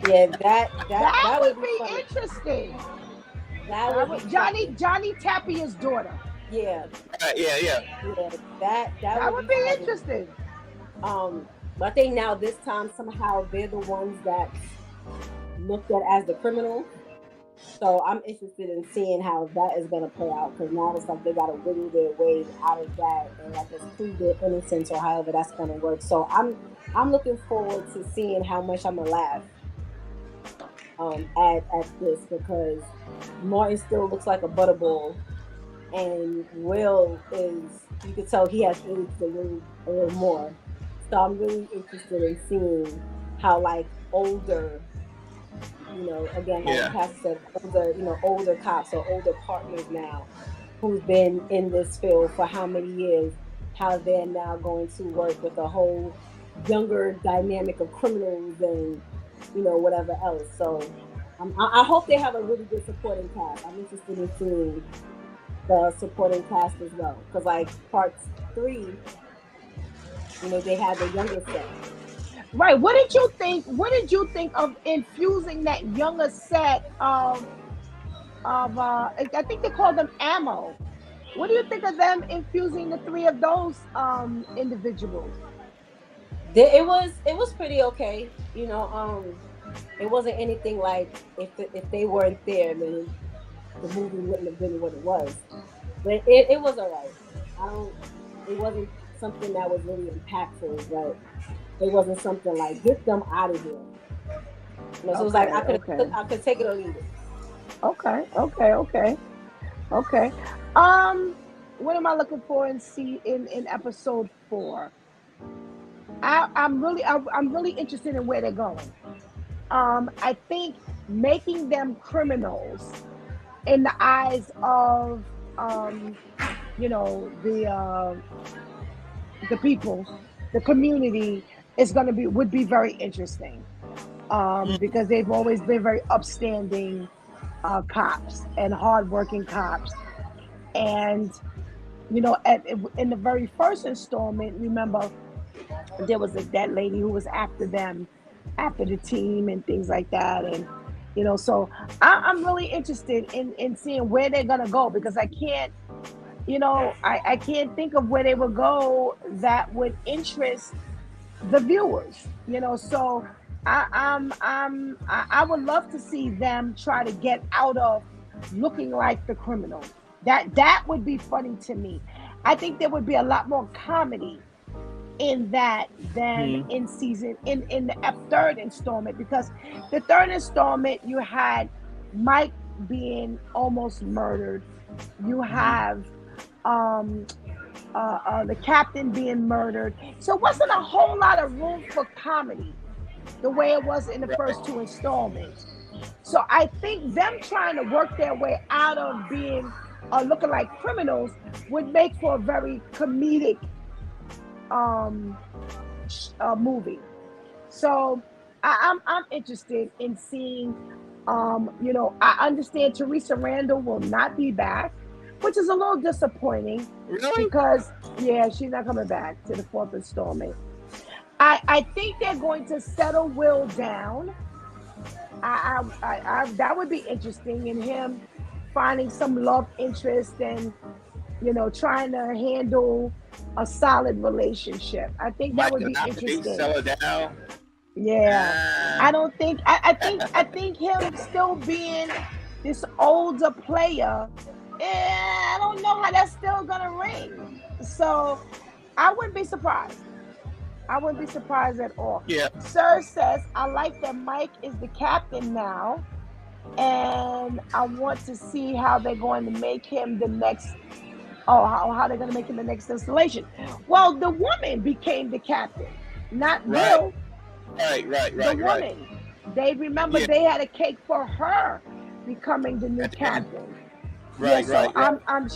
Yeah, that would be interesting. That would be Johnny Tapia's daughter. Yeah. Yeah. That would be interesting. But I think now this time somehow they're the ones that looked at as the criminal. So I'm interested in seeing how that is going to play out because now it's like they got to wiggle their way out of that and I guess prove their innocence or however that's going to work. So I'm looking forward to seeing how much I'm gonna laugh at this because Martin still looks like a butterball. And Will is, you can tell he has aged a little more. So I'm really interested in seeing how like older, again, like Pastor said, older cops or older partners now who've been in this field for how many years, how they're now going to work with a whole younger dynamic of criminals and whatever else. So I hope they have a really good supporting cast. I'm interested in seeing the supporting cast as well, because like part 3, they had the younger set. Right. What did you think? What did you think of infusing that younger set of I think they call them ammo. What do you think of them infusing the 3 of those individuals? It was pretty okay. It wasn't anything like if they weren't there, then the movie wouldn't have been what it was. But it was alright. I don't. It wasn't something that was really impactful, but it wasn't something like get them out of here. So it was like I could take it or leave it. Okay. What am I looking for in episode 4? I'm really interested in where they're going. I think making them criminals in the eyes of the people, the community would be very interesting. Because they've always been very upstanding cops and hardworking cops. And in the very first installment, remember there was that lady who was after them, after the team and things like that. And so I'm really interested in seeing where they're gonna go, because I can't I can't think of where they would go that would interest the viewers. So I would love to see them try to get out of looking like the criminal. That would be funny to me. I think there would be a lot more comedy in that than in the third installment, because the third installment you had Mike being almost murdered. You have the captain being murdered. So it wasn't a whole lot of room for comedy the way it was in the first 2 installments. So I think them trying to work their way out of being looking like criminals would make for a very comedic movie. So I'm interested in seeing. I understand Teresa Randall will not be back, which is a little disappointing. Really? Because she's not coming back to the 4th installment. I think they're going to settle Will down. That would be interesting, in him finding some love interest and trying to handle a solid relationship. I think that would be interesting. Settle down. Yeah, I don't think. I think him still being this older player, I don't know how that's still gonna ring. So I wouldn't be surprised. I wouldn't be surprised at all. Yeah. Sir says, I like that Mike is the captain now, and I want to see how they're going to make him the next. Oh, how they're going to make him the next installation. Well, the woman became the captain, not Will. Right. The woman. They remember they had a cake for her becoming the new captain. Right.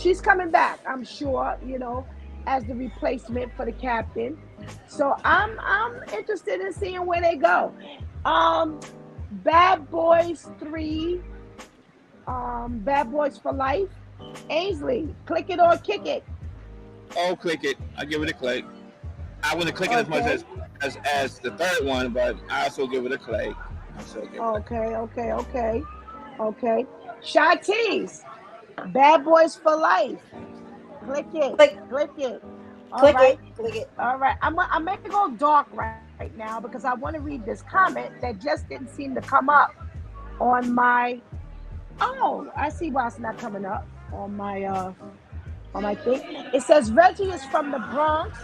She's coming back, I'm sure, as the replacement for the captain. So I'm interested in seeing where they go. Bad Boys 3, Bad Boys for Life. Ainsley, click it or kick it. Oh, click it. I give it a click. I wouldn't click it as much as the third one, but I also give it a click. Okay. Shantice, Bad Boys for Life. Click it. Click it. Click it. All right. I'm making it go dark right now because I want to read this comment that just didn't seem to come up on my. Oh, I see why it's not coming up on my thing. It says Reggie is from the Bronx,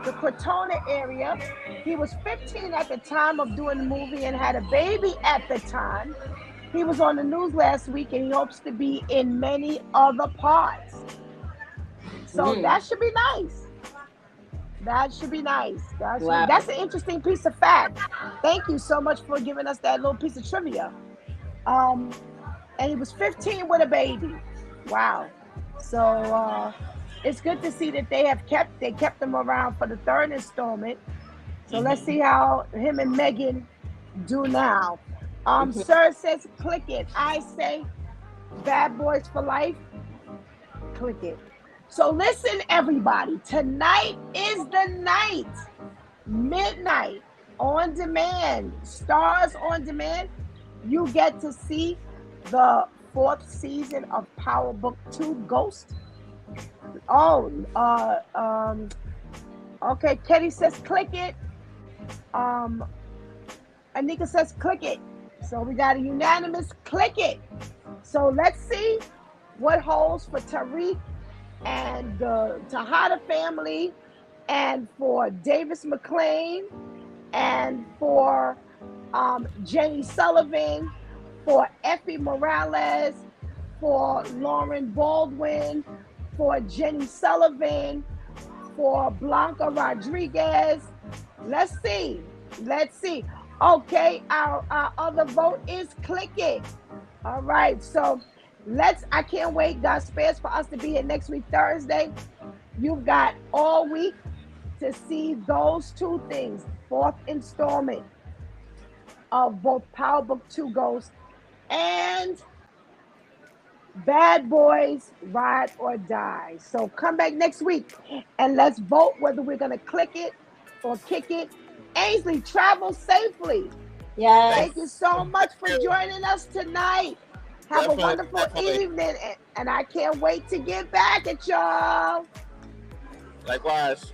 the Crotona area. He was 15 at the time of doing the movie and had a baby at the time. He was on the news last week and he hopes to be in many other parts. So that should be nice. That's an interesting piece of fact. Thank you so much for giving us that little piece of trivia. And he was 15 with a baby. Wow. So it's good to see that they kept them around for the third installment. So let's see how him and Megan do now. Sir says click it. I say Bad Boys for Life. Click it. So listen, everybody. Tonight is the night. Midnight on demand. Starz on demand. You get to see the 4th season of Power Book 2 Ghost. Oh, okay. Kenny says click it. Anika says click it. So we got a unanimous click it. So let's see what holds for Tariq and the Tejada family, and for Davis McClain, and for Jenny Sullivan, for Effie Morales, for Lauren Baldwin, for Jenny Sullivan, for Blanca Rodriguez. Let's see. Okay, our other vote is click it. All right, so I can't wait, God spares, for us to be here next week, Thursday. You've got all week to see those 2 things. 4th installment of both Power Book 2 Ghost and Bad Boys Ride or Die. So come back next week and let's vote whether we're going to click it or kick it. Ainsley, travel safely. Yes. Thank you so much for joining us tonight. Have a wonderful evening, and I can't wait to get back at y'all. Likewise.